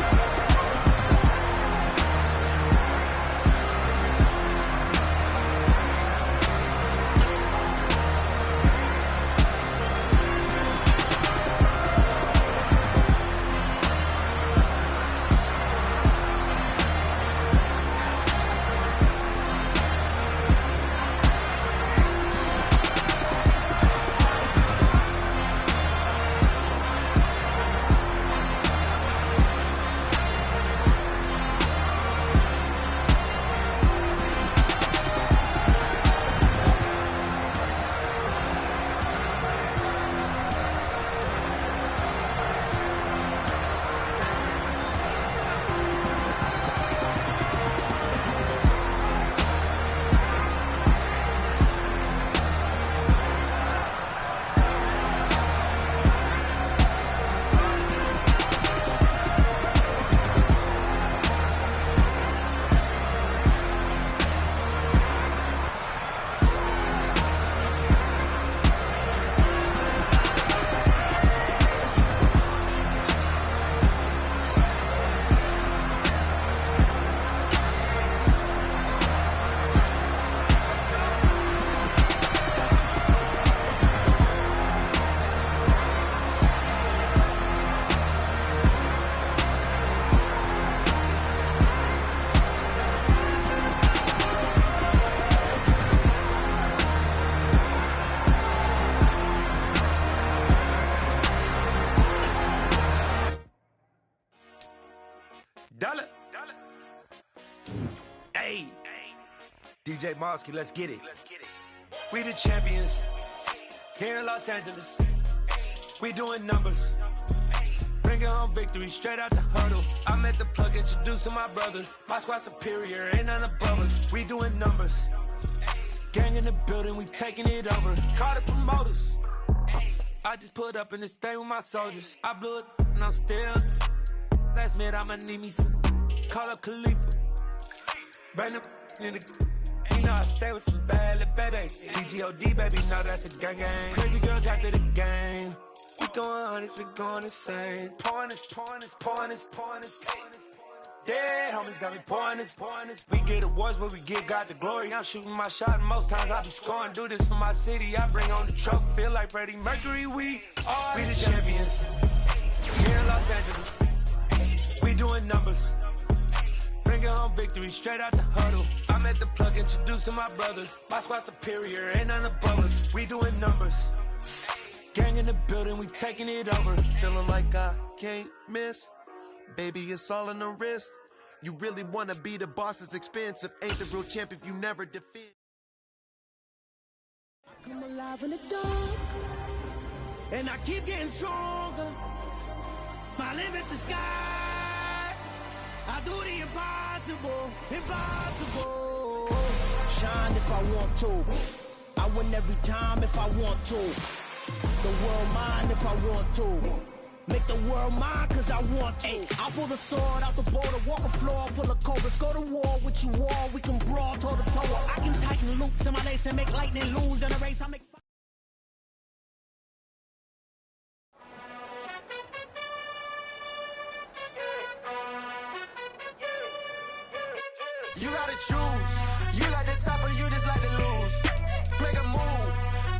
DJ Smmaacck, let's get it. We the champions here in Los Angeles. We doing numbers. Bringing home victory straight out the huddle. I met the plug, introduced to my brother. My squad superior, ain't none above us. We doing numbers. Gang in the building, we taking it over. Call the promoters. I just put up in this thing with my soldiers. I blew it and I'm still. Last minute I'ma need me some. Call up Khalifa. Bring them in the. You know I stay with some bad little baby. TGOD baby, know that's a gang gang. Crazy girls after the game. We throwing hundreds, we going insane. Pouring this. Dead homies got me pouring this. We get awards, but we give God the glory. I'm shooting my shot, and most times I be scoring. Do this for my city, I bring on the trophy. Feel like Freddie Mercury, we the champions. Here in Los Angeles, we doing numbers. Bringing home victory straight out the huddle. I met the plug, introduced to my brother. My squad superior, ain't none above us. We doing numbers. Gang in the building, we taking it over. Feeling like I can't miss. Baby, it's all in the wrist. You really wanna be the boss, it's expensive. Ain't the real champ if you never defend. Come alive in the dark, and I keep getting stronger. My limit's the sky. I do the impossible. Shine if I want to. I win every time if I want to. The world mine if I want to. Make the world mine cause I want to. I pull the sword out the border, walk a floor full of cobras. Go to war with you all, we can brawl toe to toe. I can tighten loops in my lace and make lightning lose. In a race I make fire. You gotta choose. You like the top or you just like to lose. Make a move.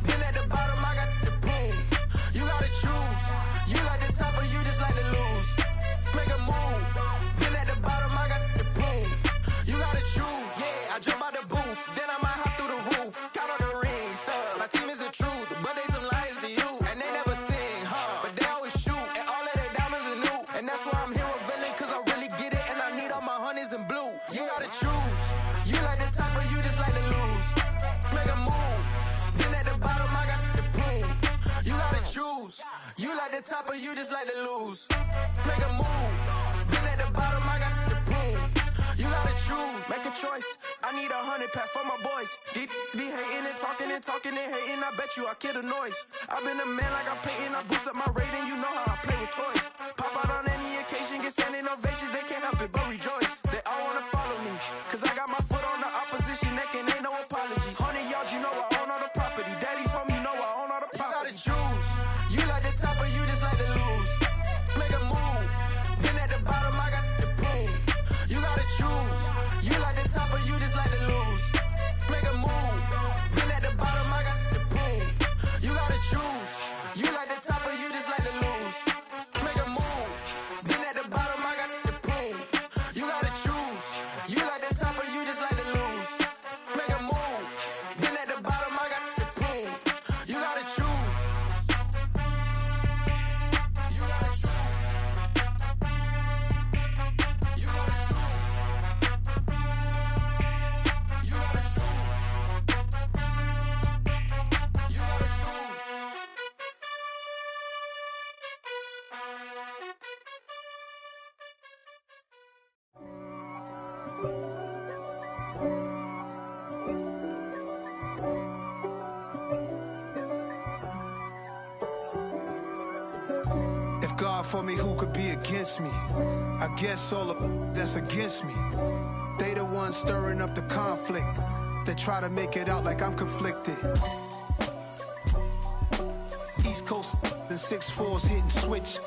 Been at the bottom, I got the proof. You gotta choose. You like the top or you just like to lose. Make a move. Been at the bottom, I got the proof. You gotta choose. Yeah, I jump out the booth. Then I might hop through the roof. Got all the rings, stuff. My team is the truth, but they some liars to you. And they never sing, but they always shoot. And all of their diamonds are new. And that's why I'm here with villain, cause I really get it. And I need all my honeys in blue. You gotta choose. You like the top or you just like to lose. Make a move. Been at the bottom, I got the proof. You gotta choose. You like the top or you just like to lose. Make a move. Been at the bottom, I got the proof. You gotta choose. Make a choice. I need 100 pack for my boys. Be hating and talking and hating. I bet you I kill the noise. I've been a man like I'm Peyton. I boost up my rating. You know how I play with toys. Pop out on any occasion, get standing ovations. They can't help it but rejoice. They all wanna follow me, cause I got my foot on the opposition neck and ain't no apologies. 100 yards, you know I own all the property. Daddy's home, you know I own all the property. You gotta choose. You like the top or you just like to lose. Make a move. Been at the bottom, I got the proof. You gotta choose. You like the top or you just like to lose. Make a move. Been at the bottom, I got the proof. You gotta choose. You like the top or you just like to lose. Make a move. Been at the bottom, I got the proof. You gotta choose. You like the top or you just like to lose. Make a move. Been at the bottom, I got the proof. You gotta choose. You gotta choose. You gotta choose. You gotta choose. You gotta choose. If God for me, who could be against me? I guess all of that's against me. They the ones stirring up the conflict. They try to make it out like I'm conflicted. East Coast and 6'4's hitting switch.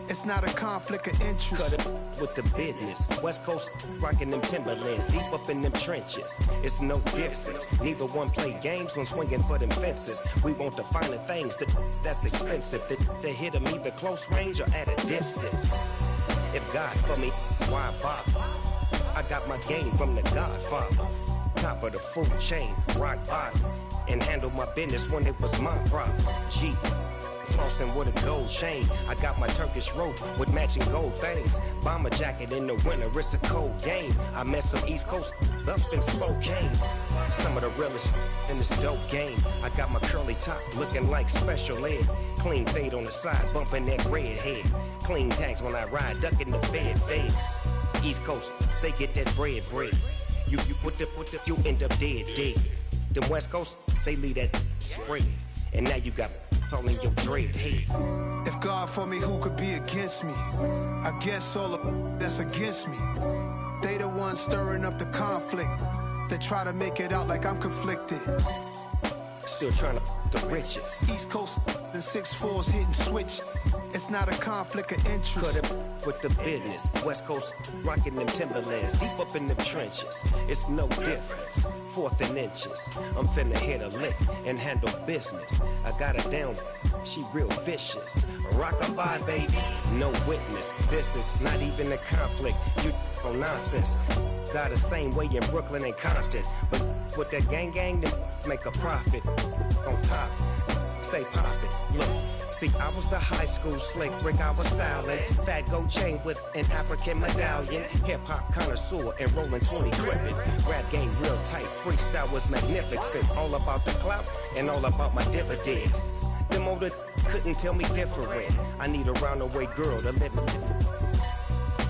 It's not a conflict of interest. Cut it with the business. West Coast rocking them Timberlands, deep up in them trenches. It's no difference. Neither one play games when swinging for them fences. We want the finer things that's expensive. They hit them either close range or at a distance. If God for me, why bother? I got my game from the Godfather. Top of the food chain, rock bottom. And handle my business when it was my problem. G. flossing with a gold chain. I got my Turkish rope with matching gold things. Bomber jacket in the winter, it's a cold game. I met some East Coast up in Spokane. Some of the realest in this dope game. I got my curly top looking like special ed. Clean fade on the side, bumping that red head. Clean tags when I ride, ducking the feds. East Coast, they get that bread. You you end up dead. Them West Coast, they leave that spread. And now you got all in your dread head. If God for me, who could be against me? I guess all of that's against me. They the ones stirring up the conflict. They try to make it out like I'm conflicted. Still trying to the riches. East Coast and 6'4s hitting switch. It's not a conflict of interest. Cut it with the business. West Coast rocking them Timberlands, deep up in them trenches. It's no difference. 4th and inches. I'm finna hit a lick and handle business. I got her down. She real vicious. Rockabye, baby. No witness. This is not even a conflict. You on nonsense. Got the same way in Brooklyn and Compton. But with that gang, then make a profit. On top, stay poppin'. Look, see, I was the high school slick Rick, I was styling. Fat gold chain with an African medallion. Hip-hop connoisseur and rolling 20 crippin'. Rap game real tight, freestyle was magnificent. All about the clout and all about my dividends. Them older couldn't tell me different. I need a roundaway girl to live with.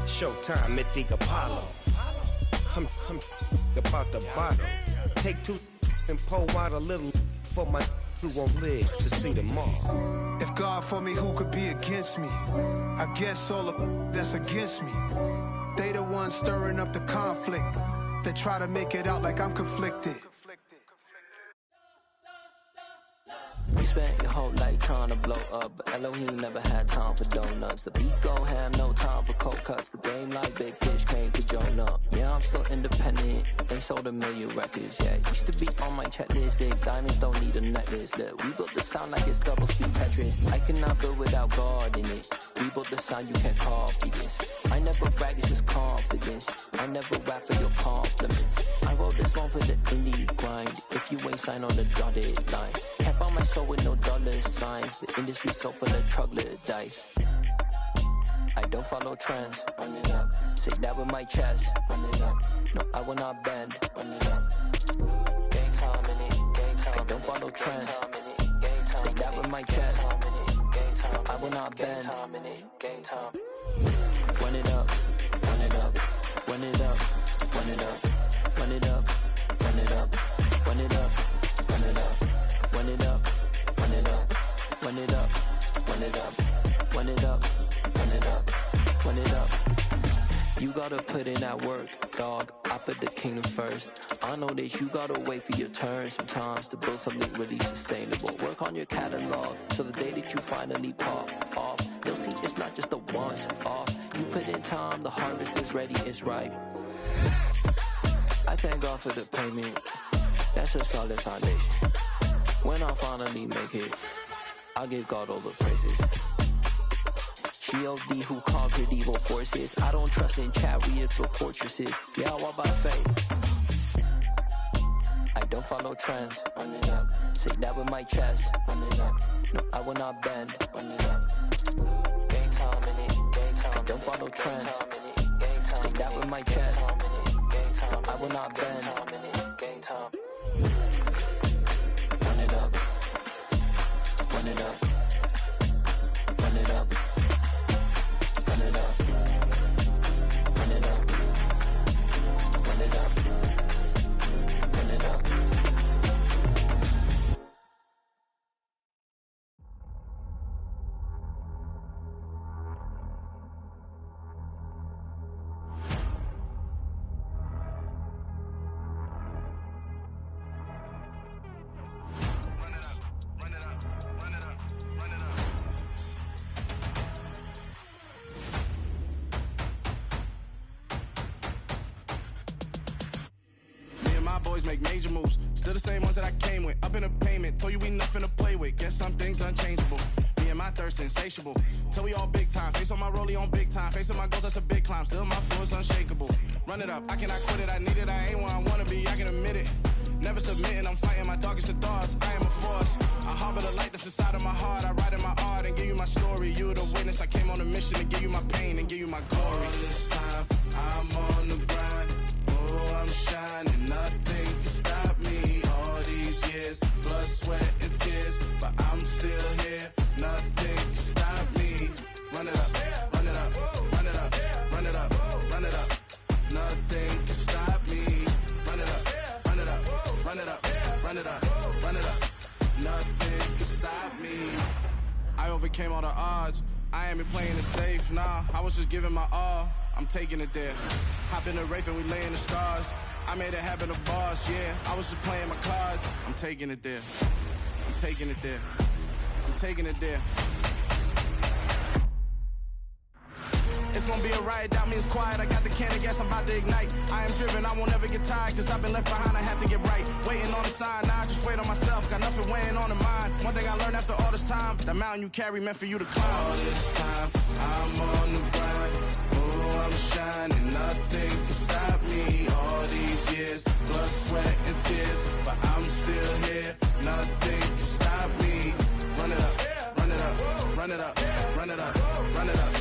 Showtime, Mythic Apollo. I'm about the bottom. Take 2 and pour out a little for my who won't live to see tomorrow. If God for me, who could be against me? I guess all of that's against me. They the ones stirring up the conflict. They try to make it out like I'm conflicted. We spent your whole life trying to blow up, but Elohim never had time for donuts. The beat go ham, no time for cold cuts. The game like Big Pitch came to Jonah. Yeah, I'm still independent. They sold 1 million records. Yeah, used to be on my checklist. Big diamonds don't need a necklace. Look, we built the sound like it's double speed Tetris. I cannot build without God in it. We built the sound, you can't copy this. I never brag, it's just confidence. I never rap for your compliments. I wrote this one for the indie grind. If you ain't signed on the dotted line, can't buy my soul with no dollar signs. The industry so full of troglodytes. I don't follow trends. Run it up. Say that with my chest. Run it up. No, I will not bend. Run it up. Gang time in it. Gang time. I don't follow trends. Say that with my chest. No, I will not bend. Gang time. Run it up. Run it up. Run it up. Run it up. Run it up. Run it up. Run it up. Run it up. Run it up. Run it up. Run it up. Run it up. Run it up. Run it up. Run it up. You gotta put in that work, dog. I put the kingdom first. I know that you gotta wait for your turn sometimes to build something really sustainable. Work on your catalog so the day that you finally pop off, they'll see it's not just a once off. You put in time, the harvest is ready, it's ripe. I thank God for the payment. That's a solid foundation. When I finally make it, I'll give God all the praises. G.O.D. who conquered evil forces. I don't trust in chariots or fortresses. Yeah, I walk by faith. I don't follow trends. Run it up. Say that with my chest. Run it up. No, I will not bend. Run it up. Gang time in it. Gang time. I don't follow trends. Say that with my chest. No, I will not bend. Gang time. Run it up. Run it up. Run it up. Run it up. Run it up. Run it up. Run it up. Boys make major moves, still the same ones that I came with. Up in a payment, told you we nothing to play with. Guess some things unchangeable. Me and my thirst insatiable. Till we all big time. Face on my rollie on big time. Facing my goals, that's a big climb. Still my flow is unshakable. Run it up, I cannot quit it. I need it, I ain't where I wanna be. I can admit it. Never submitting, I'm fighting my darkest of thoughts. I am a force. I harbor the light that's inside of my heart. I write in my art. story. You the witness. I came on a mission to give you my pain and give you my glory. All this time, I'm on the grind. Oh, I'm shining. Nothing can stop me. All these years, blood, sweat, and tears. But I'm still here. Nothing can stop me. Run it up, run it up, run it up, run it up, run it up. Nothing can stop me. Run it up, run it up, run it up, run it up, run it up. Nothing can stop me. I overcame all the odds. I ain't been playing it safe, nah. I was just giving my all. I'm taking it there. Hop in the Wraith and we lay in the stars. I made it happen, the boss, yeah. I was just playing my cards. I'm taking it there. I'm taking it there. I'm taking it there. It's gonna be a riot, doubt me it's quiet. I got the can of gas, I'm about to ignite. I am driven, I won't ever get tired, cause I've been left behind, I have to get right. Waiting on the sign, now I just wait on myself, got nothing weighing on the mind. One thing I learned after all this time, the mountain you carry meant for you to climb. All this time, I'm on the grind. Oh, I'm shining, nothing can stop me. All these years, blood, sweat, and tears, but I'm still here. Nothing can stop me. Run it up, run it up, run it up, run it up, run it up.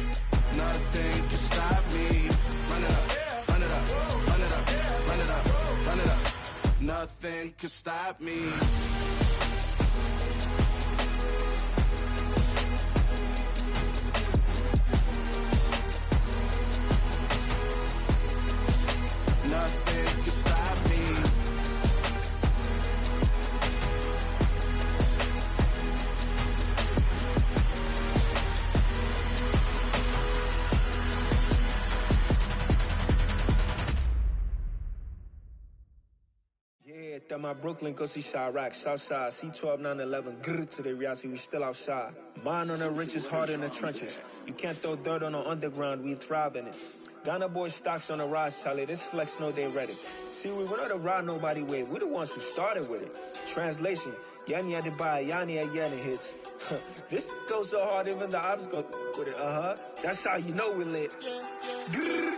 Nothing can stop me. Run it up, run it up, run it up, run it up, run it up. Nothing can stop me. Nothing can stop me. At my Brooklyn, go see Smmaacck, Southside, C12, 911, grrr to the reality, we still outside. Mine on the richest, heart in the trenches. You can't throw dirt on the underground, we thrive in it. Ghana boys stocks on the rise, Charlie, this flex know they ready. See, we were not to ride nobody with, we the ones who started with it. Translation, Yanni had to buy, Yanni had Yanni hits. This goes so hard, even the ops go with it, That's how you know we lit. Grrr,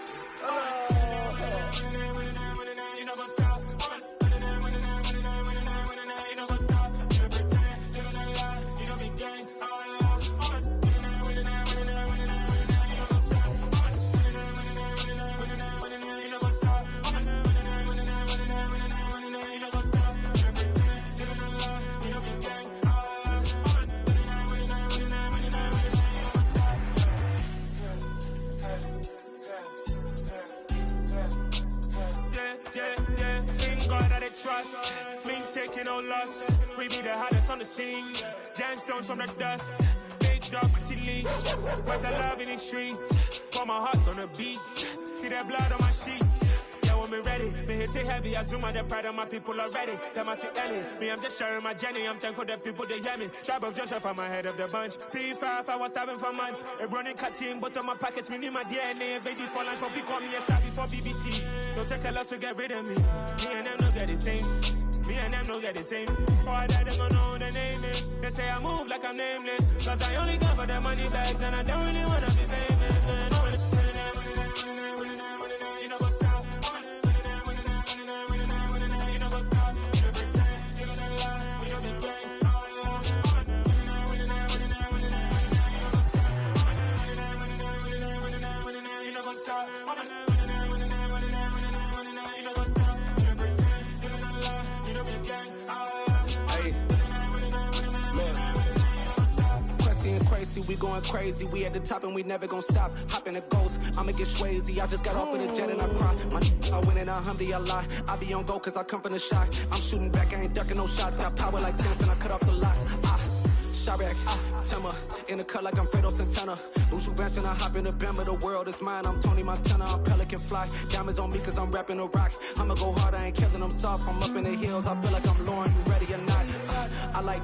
trust, me taking no loss. We be the hottest on the scene. Gemstones from the dust. Big dog, pretty leash. Where's the love in the streets? Pour my heart on the beat. See that blood on my sheets. Yeah, when me ready, me hit it heavy. I zoom on the pride of my people already. Them I see Ellie. Me, I'm just sharing my journey. I'm thankful that people they hear me. Tribe of Joseph, I'm ahead of the bunch. P5, I was starving for months. A running cuts in, but on my pockets, me need my DNA. Baby for lunch, but we call me a star before BBC. Don't take a lot to get rid of me. Me and them no get the same. Me and them no get the same. Boy, that they gonna know who the name is. They say I move like I'm nameless. Cause I only come for the money bags and I don't really wanna be famous, man. You know what's up? You know what's up? You don't pretend, you don't lie, we don't be gang. You know what's up? Crazy, we going crazy. We at the top and we never gonna stop. Hop in a ghost, I'ma get swayzy. I just got off of the jet and I cry. I win in a Humvee, I lie. I be on go cause I come from the shot. I'm shooting back, I ain't ducking no shots. Got power like Samson, I cut off the locks. Smmaacck, Timmer, in the cut like I'm Fredo Santana. Buju Banton, I hop in the Bama, the world is mine. I'm Tony Montana, I'm Pelican Fly. Diamonds on me cause I'm rapping a rock. I'ma go hard, I ain't killing them soft. I'm up in the hills, I feel like I'm Lauren, you ready or not? I like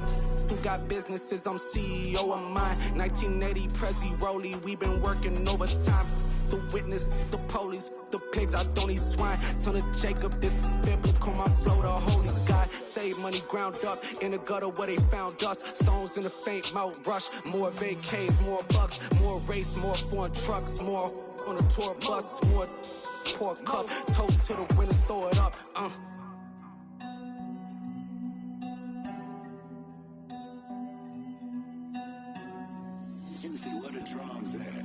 who got businesses, I'm CEO of mine. 1980 Prezi Rolly, we been working overtime. The witness, the police, the pigs, I don't eat swine. Son of Jacob, this biblical, my flow, the holy God. Save money ground up in the gutter where they found us. Stones in the faint Mount Rush. More vacays, more bucks, more race, more foreign trucks, more on a tour bus, more pour cup. Toast to the winners, throw it up. Juicy, where the drums at?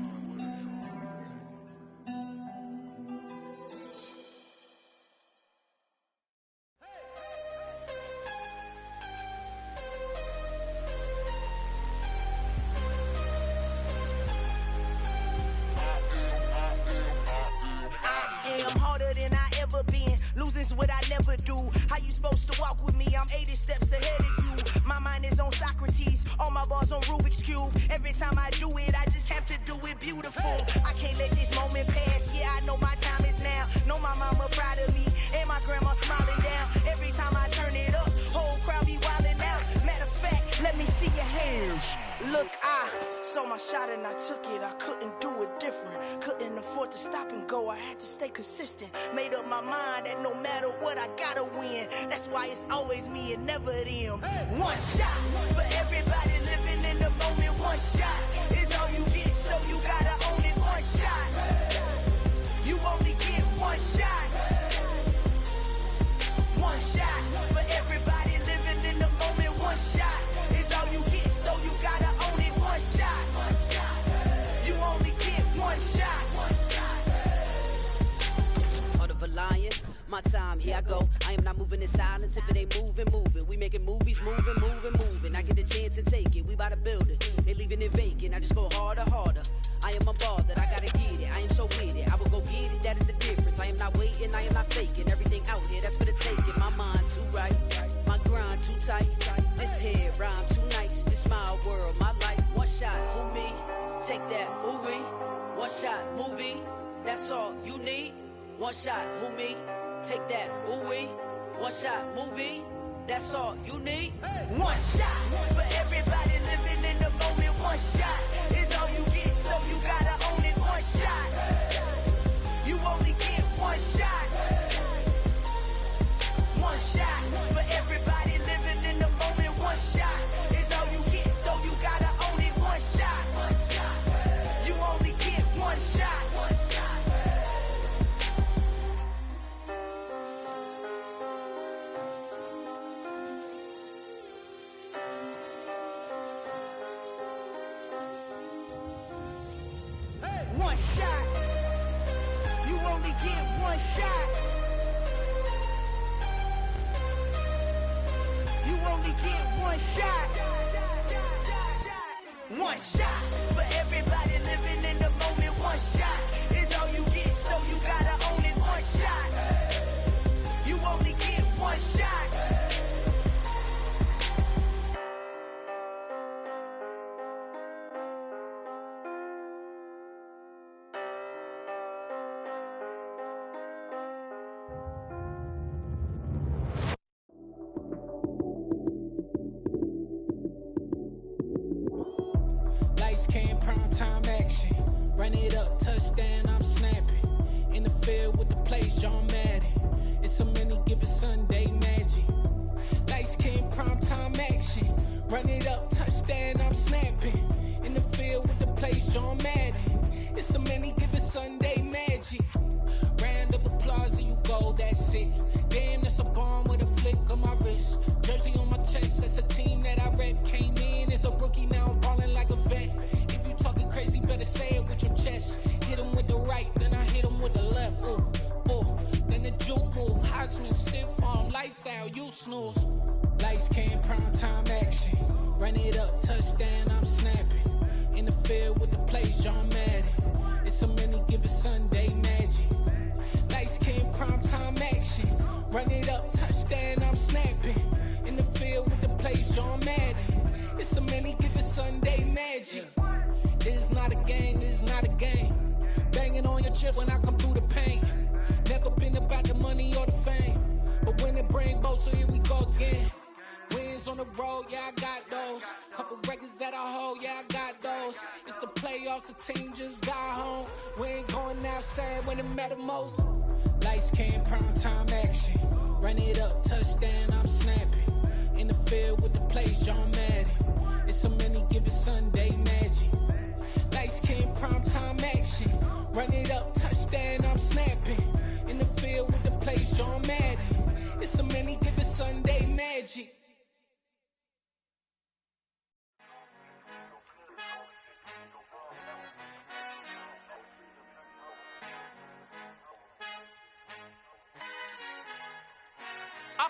Losing's what I never do. How you supposed to walk with me? I'm 80 steps ahead of you. My mind is on Socrates, all my bars on Rubik's Cube. Every time I do it, I just have to do it beautiful. I can't let this moment pass. Yeah, I know my time is now. Know my mama proud of me, and my grandma smiling down. Every time I turn it up, whole crowd be wildin' out. Matter of fact, let me see your hands. Look, I saw my shot and I took it. I couldn't do it different. Couldn't afford to stop and go. I had to stay consistent. Made up my mind that no matter what, I gotta win. That's why it's always me and never them. One shot for everybody living in the moment. One shot is all you get, so you gotta own it. One shot. You only get one shot. One shot for everybody living in the moment. One shot is all you get, so you gotta own it. One shot. You only get one shot. Heart of a lion, my time, here I go. I am not moving in silence. If it ain't moving, moving. We making movies, moving. I get the chance to take it. We bout to build it. They leaving it vacant. I just go harder. I am a ball that I gotta get it. I am so with it. I will go get it. That is the difference. I am not waiting. I am not faking. Everything out here, that's for the taking. My mind too right. My grind too tight. This head rhyme too nice. This my world, my life. One shot, who me? Take that, ooh-wee. One shot, movie. That's all you need. One shot, who me? Take that, ooh-wee. One shot, movie. That's all you need. One shot for everybody living in the moment. One shot is all you get, so you gotta own it. One shot. You only get one shot. One shot for everybody living in the moment. One shot is all you get, so you gotta own it. One shot. You only get one shot. One shot. You only get one shot. You only get one shot. One shot for everybody living in the moment. One shot is all you get, so you gotta own it. One shot. You only get one shot. Lights, cam, prime time action. Run it up, touchdown, I'm snapping. In the field with the plays, John Madden. It's so many given Sunday magic. Lights, cam, prime time action. Run it up, touchdown, I'm snapping. In the field with the plays, John Madden. It's so many given Sunday magic. Round of applause and you go, that's it. Damn, that's a bomb with a flick on my wrist. Jersey on my chest, that's a team that I rep. Came in as a rookie, now I'm ballin' like a vet. If you talking crazy, better say it with your chest. Hit him with the right, then I hit him with the left. Ooh, ooh, then the juke move. Heisman, stiff arm, lights out, you snooze. Lights, cam, prime time action. Run it up, touchdown, I'm snapping. In the field with the plays, John Madden. It's so many given Sunday magic. Lights, cam, prime time action. Run it up, touchdown, I'm snapping. In the field with the plays, John Madden. It's so many given Sunday magic. This is not a game, this is not a game. Banging on your chest when I come through the pain. Never been about the money or the fame. But when it bring both, so here we go again. Wins on the road, yeah, I got those. Couple records that I hold, yeah, I got those. It's the playoffs, the team just got home. We ain't going outside when it matter most. Lights, cam, prime time action. Run it up, touchdown, I'm snapping. In the field with the plays, John Madden. It's so many given Sunday magic. Lights, cam, prime time action. Run it up, touchdown, I'm snapping. In the field with the plays, John Madden. It's so many given Sunday magic.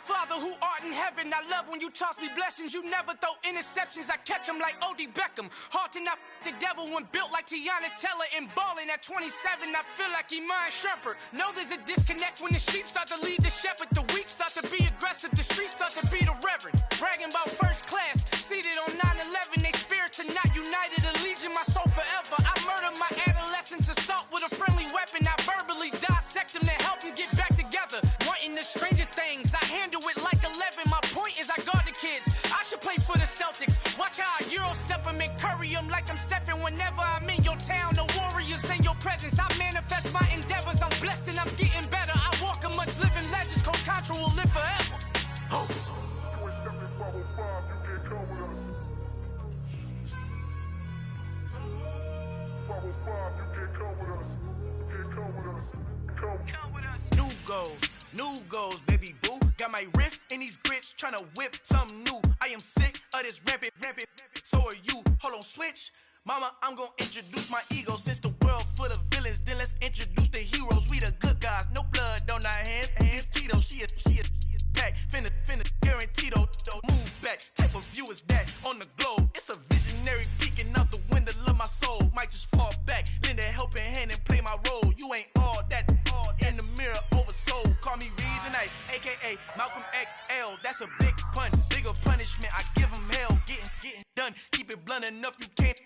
Father who art in heaven, I love when you toss me blessings. You never throw interceptions, I catch them like O.D. Beckham. Hard to not the devil when built like Tiana Teller and balling at 27. I feel like Iman Shumpert. Know there's a disconnect when the sheep start to lead the shepherd. The weak start to be aggressive, the streets start to be the reverend. Bragging about first class, seated on 9/11. They spirits are not united, a legion, my soul forever. I murder my adolescence, assault with a friendly weapon. I verbally dissect them to help them get back together. Wanting the stranger things, I handle it like 11. My point is I guard the kids. I should play for the Celtics. Watch how I Euro step them and curry them like I'm Stephen. Whenever I'm in your town, the Warriors in your presence. I manifest my endeavors. I'm blessed and I'm getting better. I walk amongst living legends. Coach Contra will live forever. New goals, baby boo. Got my wrist in these grits, tryna whip something new. I am sick of this rampant. So are you. Hold on, switch. Mama, I'm gonna introduce my ego. Since the world full of villains, then let's introduce the heroes. We the good guys, no blood on our hands. Hands Tito, she a pack. Finna, guaranteed though. Move back, type of view is that on the globe. It's a visionary peeking out the window of my soul. Might just fall back, lend a helping hand and play my role. You ain't all that. In the mirror, oversold. Call me Reason A, aka Malcolm XL. That's a big pun, bigger punishment. I give him hell, getting done. Keep it blunt enough, you can't.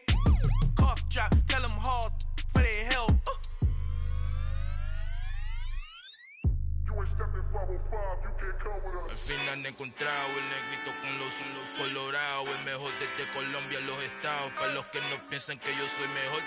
Cough drop, tell them hard for their health. Al final he encontrado el negrito con los colorados, el mejor desde Colombia, los estados. Para los que no piensan que yo soy mejor,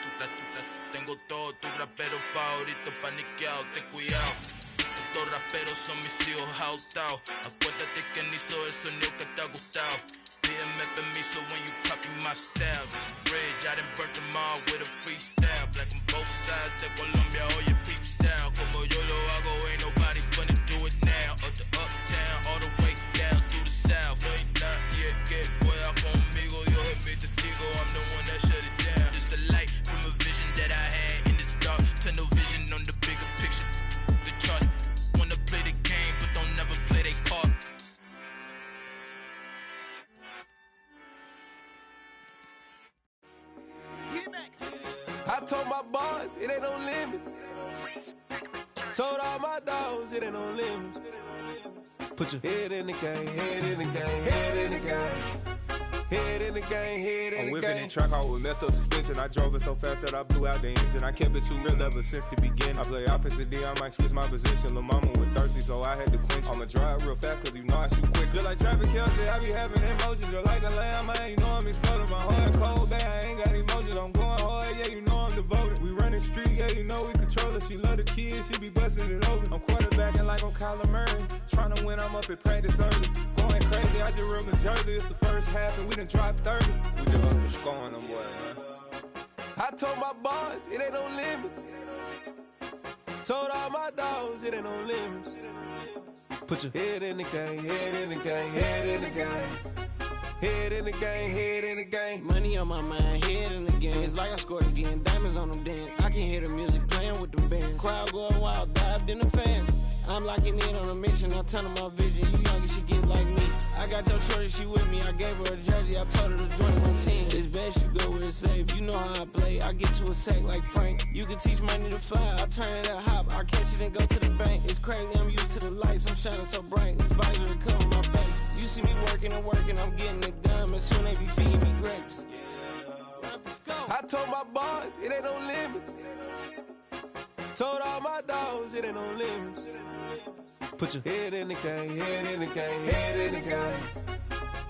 tengo todo, tu rapero favorito paniqueado, ten cuidado. Estos raperos son mis hijos adoptados. Acuérdate que ni hizo el sonido que te ha gustado. Pídeme permiso when you copy my style. This bridge, I done burnt them all with a freestyle. Black on both sides de Colombia, oye peep style. Como yo lo hago, ain't nobody finna do it now. Up to uptown, all the way down through the south. No hay nadie que pueda conmigo, Dios es mi testigo. I'm the one that shut it down. Just the light from a vision that I had in the dark. Tunnel vision on the bigger picture. The charts wanna play the game, but don't never play their part. I told my boys it ain't no limits. Told all my dogs it ain't no limits. Put your head in the game, head in the game, head in the game. Head in the game, head in the game. I'm whipping in track hall with messed up suspension. I drove it so fast that I blew out the engine. I kept it too real ever since the beginning. I play offensive D, I might switch my position. Lil' mama was thirsty, so I had to quench. I'ma drive real fast, cause you know I shoot quick. Just like traffic Kelsey, I be having emotions. Just like a lamb, man, you know I'm exploding. My heart cold, bad, I ain't got emotions. I'm going hard, yeah, you know I'm devoted. We running streets, yeah, you know we control it. She love the kids, she be busting it open. I'm quarterbacking like I'm Kyler Murray. Trying to win, I'm up at practice early. Going crazy, I just real the jersey. It's the first half and we done dropped 30. We just up to scoring them, boy, man. I told my boys it ain't no limits. Told all my dogs it ain't no limits. Put your head in the game, head in the game, head in the game. Head in the game, head in the game. Money on my mind, head in the game. It's like I scored again, diamonds on them dance. I can hear the music playing with them bands. Crowd going wild, dived in the fans. I'm locking in on a mission, I tell her my vision. You young and she get like me. I got your shorty, she with me. I gave her a jersey, I told her to join my team. It's best you go where it's safe. You know how I play. I get to a sack like Frank. You can teach money to fly. I turn it at hop. I catch it and go to the bank. It's crazy, I'm used to the lights. I'm shining so bright. This visor will cover my face. You see me working and working, I'm getting it done. And soon they be feeding me grapes. I told my boys it ain't no limits. Told all my dogs it ain't no limits. Put your head in the game, head in the game, head in the game.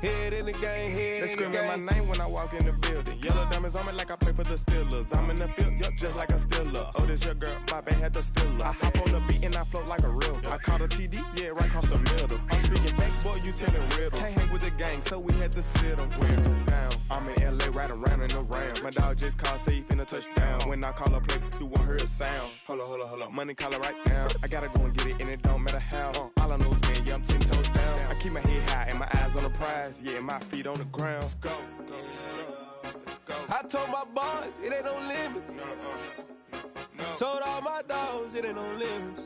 Head in the game, head they in the game. They screaming my name when I walk in the building. Yellow diamonds on me like I play for the Steelers. I'm in the field, yup, just like a Steeler. Oh, this your girl, my band had the Steeler. I hop on the beat and I float like a real. I caught a TD, yeah, right across the middle. I'm speaking thanks, boy, you telling riddles. Can't hang with the gang, so we had to sit them down. I'm in LA, right around and around. My dog just called, say he finna touchdown. When I call a play, you won't hear a sound. Hold up, money caller right now. I gotta go and get it, and it don't matter how. All I know is, man, yeah, I'm 10 toes down. I keep my head high and my eyes on the prize. Yeah, my feet on the ground. Let's go. I told my boys it ain't no limits. Told all my dogs it ain't no limits.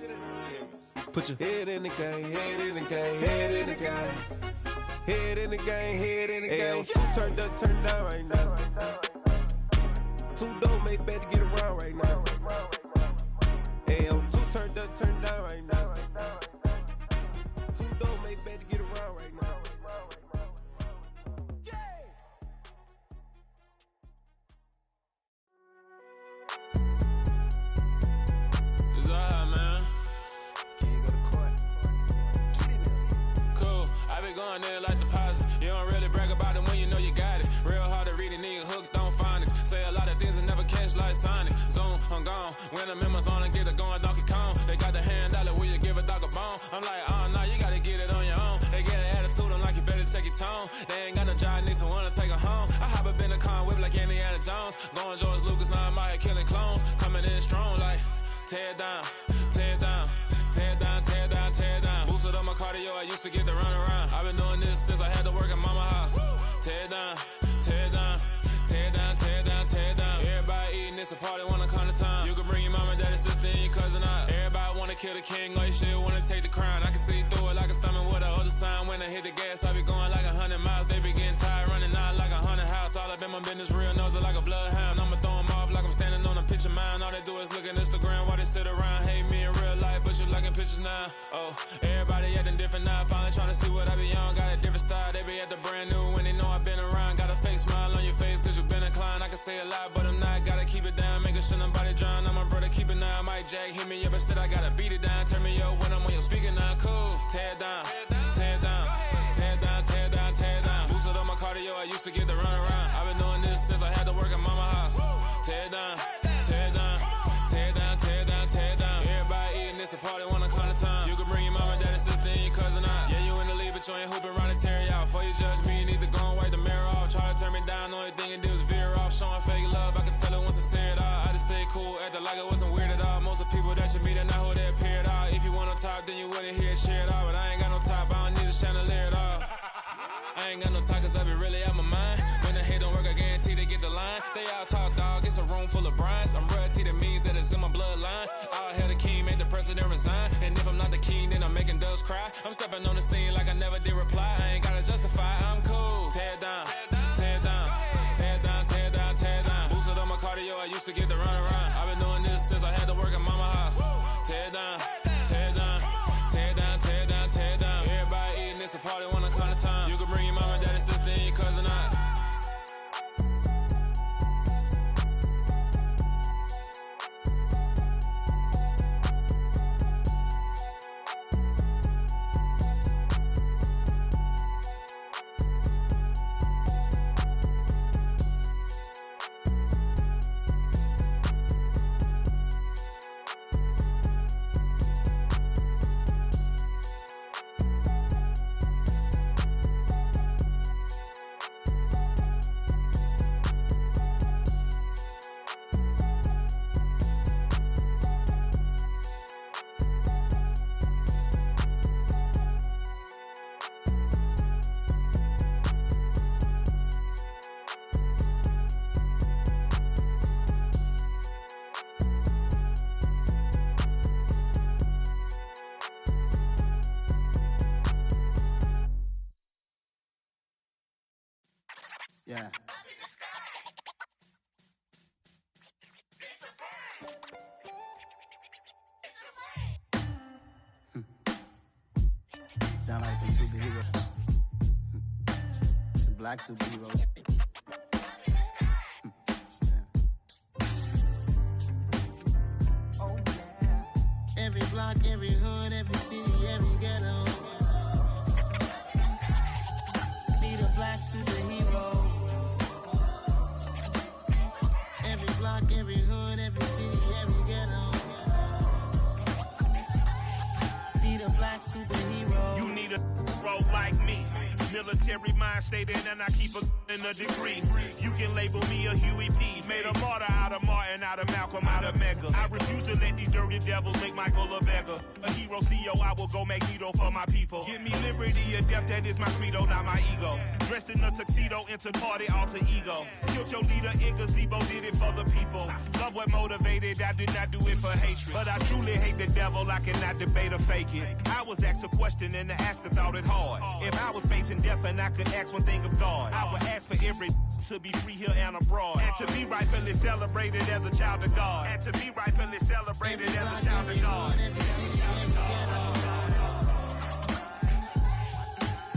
Put your head in the game, head in the game, head in the game. Head in the game, head in the game. Two turned up, turned down right now. Two don't make bad to get around right now. Hey, two turned up, turned down right now. Two don't make bad to get around right now. It's alright, man. Cool, I been going there like deposit. You don't really brag about it when you know you got it. Real hard to read a nigga hooked on phonics. Say a lot of things and never catch like Sonic. Zoom, I'm gone. When I'm in my zone, I get it going Donkey Kong. They got the hand dollar, will you give a dog a bone? I'm like, oh no, you gotta get it on your own. They get an attitude, I'm like, you better check your tone. They ain't got no job, need someone to take her home. I hop up in the car, whip like Indiana Jones. Going George Lucas, now I'm out here killing clones. Coming in strong like, tear down, tear down. Tear down, tear down, tear down. Boosted up my cardio, I used to get to run around. I've been doing this since I had to work at mama house. Tear down, tear down, tear down, tear down, tear down. Everybody eating, it's a party, wanna come to time. You can bring your mama, daddy, sister, and your cousin out. Everybody wanna kill the king, or you shit wanna take the crown. I can see through it like a stomach with a other sign. When I hit the gas, I be going like 100 miles. They be getting tired, running out like 100 house. All up in my business, real nose it like a bloodhound. I'ma throw them off like I'm standing on a picture mound. All they do is look at Instagram while they sit around. Hate me in real life, but you liking pictures now. Oh, everybody acting different now. Finally trying to see what I be on. Got a different style, they be at the brand new when they know I've been around. Got a fake smile on your face cause you been inclined. I can say a lot, but I'm not. Gotta keep it down, making sure nobody drown. I'm my brother, keep it now. Mike Jack hit me up and said I gotta beat it down. Turn me up when I'm on your speaker now. Cool, tear down, tear down, tear down, tear down, tear down. Boosted up my cardio, I used to get to run around. I've been doing this since I had to work at mama house. Tear down, tear down, tear down, tear down, tear down. Everybody eating, it's a party, wanna come to time. You can bring your mama, daddy, sister, and your cousin out. Yeah, you in the league, but you ain't hooping around and tear you out. Before you judge me, you need to go and wipe the mirror off. Try to turn me down, only thing it do is veer off. Showing fake love, I can tell it once I say it all. I just stay cool, acting like it wasn't weird at all. Most of the people that you meet are not who they appear at all. If you want on top, then you wouldn't hear it cheer at all. But I ain't got no top, I don't need a chandelier at all. I ain't got no time cause I be really out my mind. When the hate don't work, I guarantee they get the line. They all talk dog, it's a room full of brines. I'm royalty, that means that it's in my bloodline. All hell the king, made the president resign. And if I'm not the king, then I'm making doves cry. I'm stepping on the scene like I never did reply. I ain't gotta justify, I'm cool. Tear down, tear down, tear down, tear down, tear down. Boosted up my cardio, I used to get to run around. I've been doing this since I had to work at mama house. Tear down, tear down, tear down, tear down, tear down. Everybody eating, it's a party, wanna come to time. You can bring your mama, daddy, sister, and your cousin out. Yeah. Sound like some superheroes. Some black superheroes. Oh, yeah. Every block, every hood, every city, every ghetto. Need a black superhero. Every block, every hood, every city, every ghetto. Need a black superhero. You need a role like me. Military mind stated, and I keep in a degree. You can label me a Huey P. Made a martyr out of Martin, out of Malcolm, out of Mega. I refuse to let these dirty devils make Michael a beggar. A hero CEO, I will go Magneto for my people. Give me liberty or death, that is my credo, not my ego. Dressed in a tuxedo, into party, alter ego. Killed your leader in gazebo, did it for the people. Love what motivated, I did not do it for hatred. But I truly hate the devil, I cannot debate or fake it. I was asked a question and the asker thought it hard. If I was facing death and I could ask one thing of God, I would ask for every to be free here and abroad. And to be rightfully celebrated as a child of God. And to be rightfully celebrated as a child of God.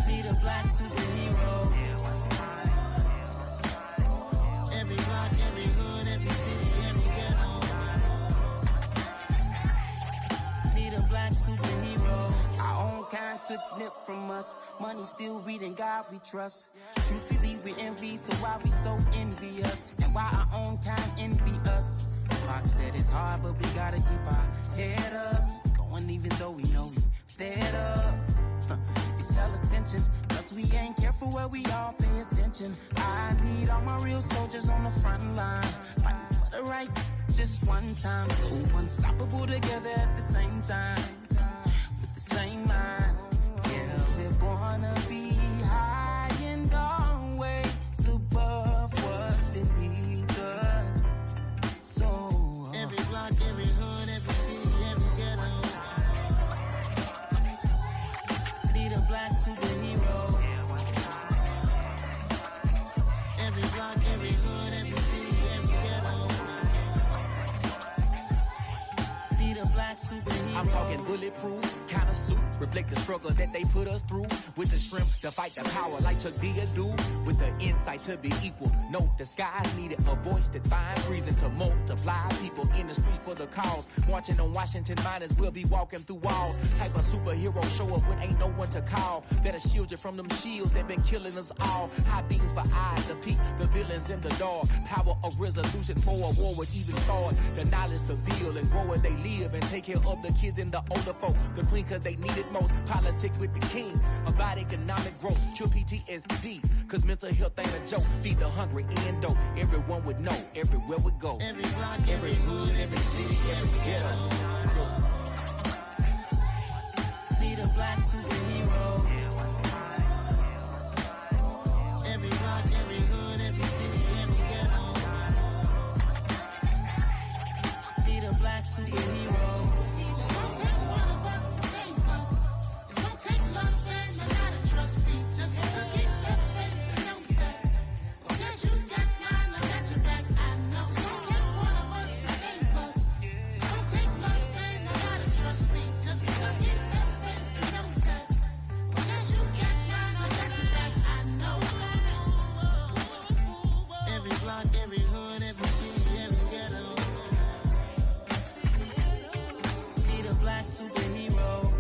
Need a black superhero. Every block, every hood, every city, every ghetto. Need a black superhero. Our own kind took nip from us. Money still reading God we trust. Truthfully we envy, so why we so envious? And why our own kind envy us? Pac said it's hard, but we gotta keep our head up. Going even though we know we fed up. It's hell attention, cause we ain't careful where we all pay attention. I need all my real soldiers on the front line, fighting for the right just one time. So unstoppable together at the same time, with the same mind. Yeah, we're gonna be high and always above what's beneath us. So every block, every hood, every city, every ghetto. Need a black superhero. Every block, every hood, every city, every ghetto. Need a black superhero. I'm talking bulletproof kind of suit, reflect the struggle that they put us through. With the strength to fight the power like Chuck D do. With the insight to be equal. No disguise needed, a voice that finds reason to multiply. People in the streets for the cause. Marching on Washington, might as well be walking through walls. Type of superhero show up when ain't no one to call. That'll shield you from them shields that been killing us all. High beams for eyes, the peak, the villains in the dark. Power of resolution for a war would even start. The knowledge to build and grow where they live and take care of the kids and the older folk. The clean cause they need it most. Politics with the kings. About economic growth. Cure PTSD. Cause mental health ain't a joke. Feed the hungry and dope. Everyone would know. Everywhere we go. Every block, every hood, every city, every ghetto. Need a black superhero. Every block, every hood, every city, every ghetto. Need a black superhero. It's gonna take one of us to save us. It's gonna take love and a lot of trust. We just gotta get that faith and know that. Well, guess you got mine, I got your back, I know. It's gonna take one of us to save us. It's gonna take love and a lot of trust. We just gotta get that faith and know that. Well, guess you got mine, I got your back, I know. Every block, every hood, every city, every ghetto. Need a black superhero.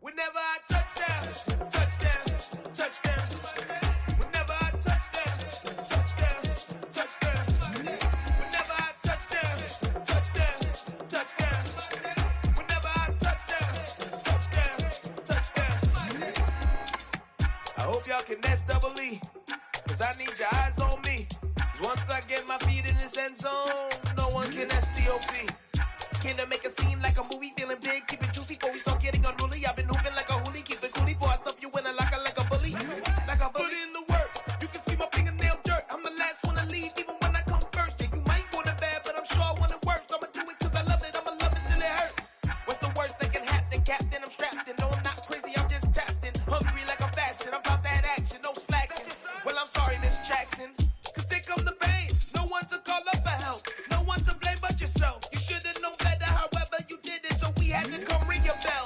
Whenever I touch down, touchdown, touchdown. Whenever I touch down, touchdown, touchdown. Whenever I touch down, touchdown, touchdown. Whenever I touch down, touchdown, touchdown. I hope y'all can SEE, cause I need your eyes on me. Cause once I get my feet in this end zone, no one can STOP. Came to make a scene like a movie, feeling big, keep it juicy before we start getting unruly. I've been hooping like a hoolie, keep it coolie before I stuff you in a locker like a bully. Like a bully. Put in the work, you can see my fingernail dirt. I'm the last one to leave, even when I come first. Yeah, you might want it bad, but I'm sure I want it worse. I'ma do it cause I love it, I'ma love it till it hurts. What's the worst that can happen, Captain? I'm strapped in, no I'm not crazy, I'm just tapped in. Hungry like I'm fasting, I'm about that action, no slacking. Well, I'm sorry, Miss Jackson, cause here come the pain. No one to call up for help, no one to blame but yourself. You should've known better, however you did it, so we had to come ring your bell.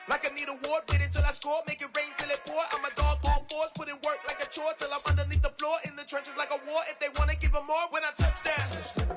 Like I need a ward, wait until I score, make it rain till it pour. I'm a dog on fours, put in work like a chore till I'm underneath the floor, in the trenches like a war. If they wanna give them more, when I touch down,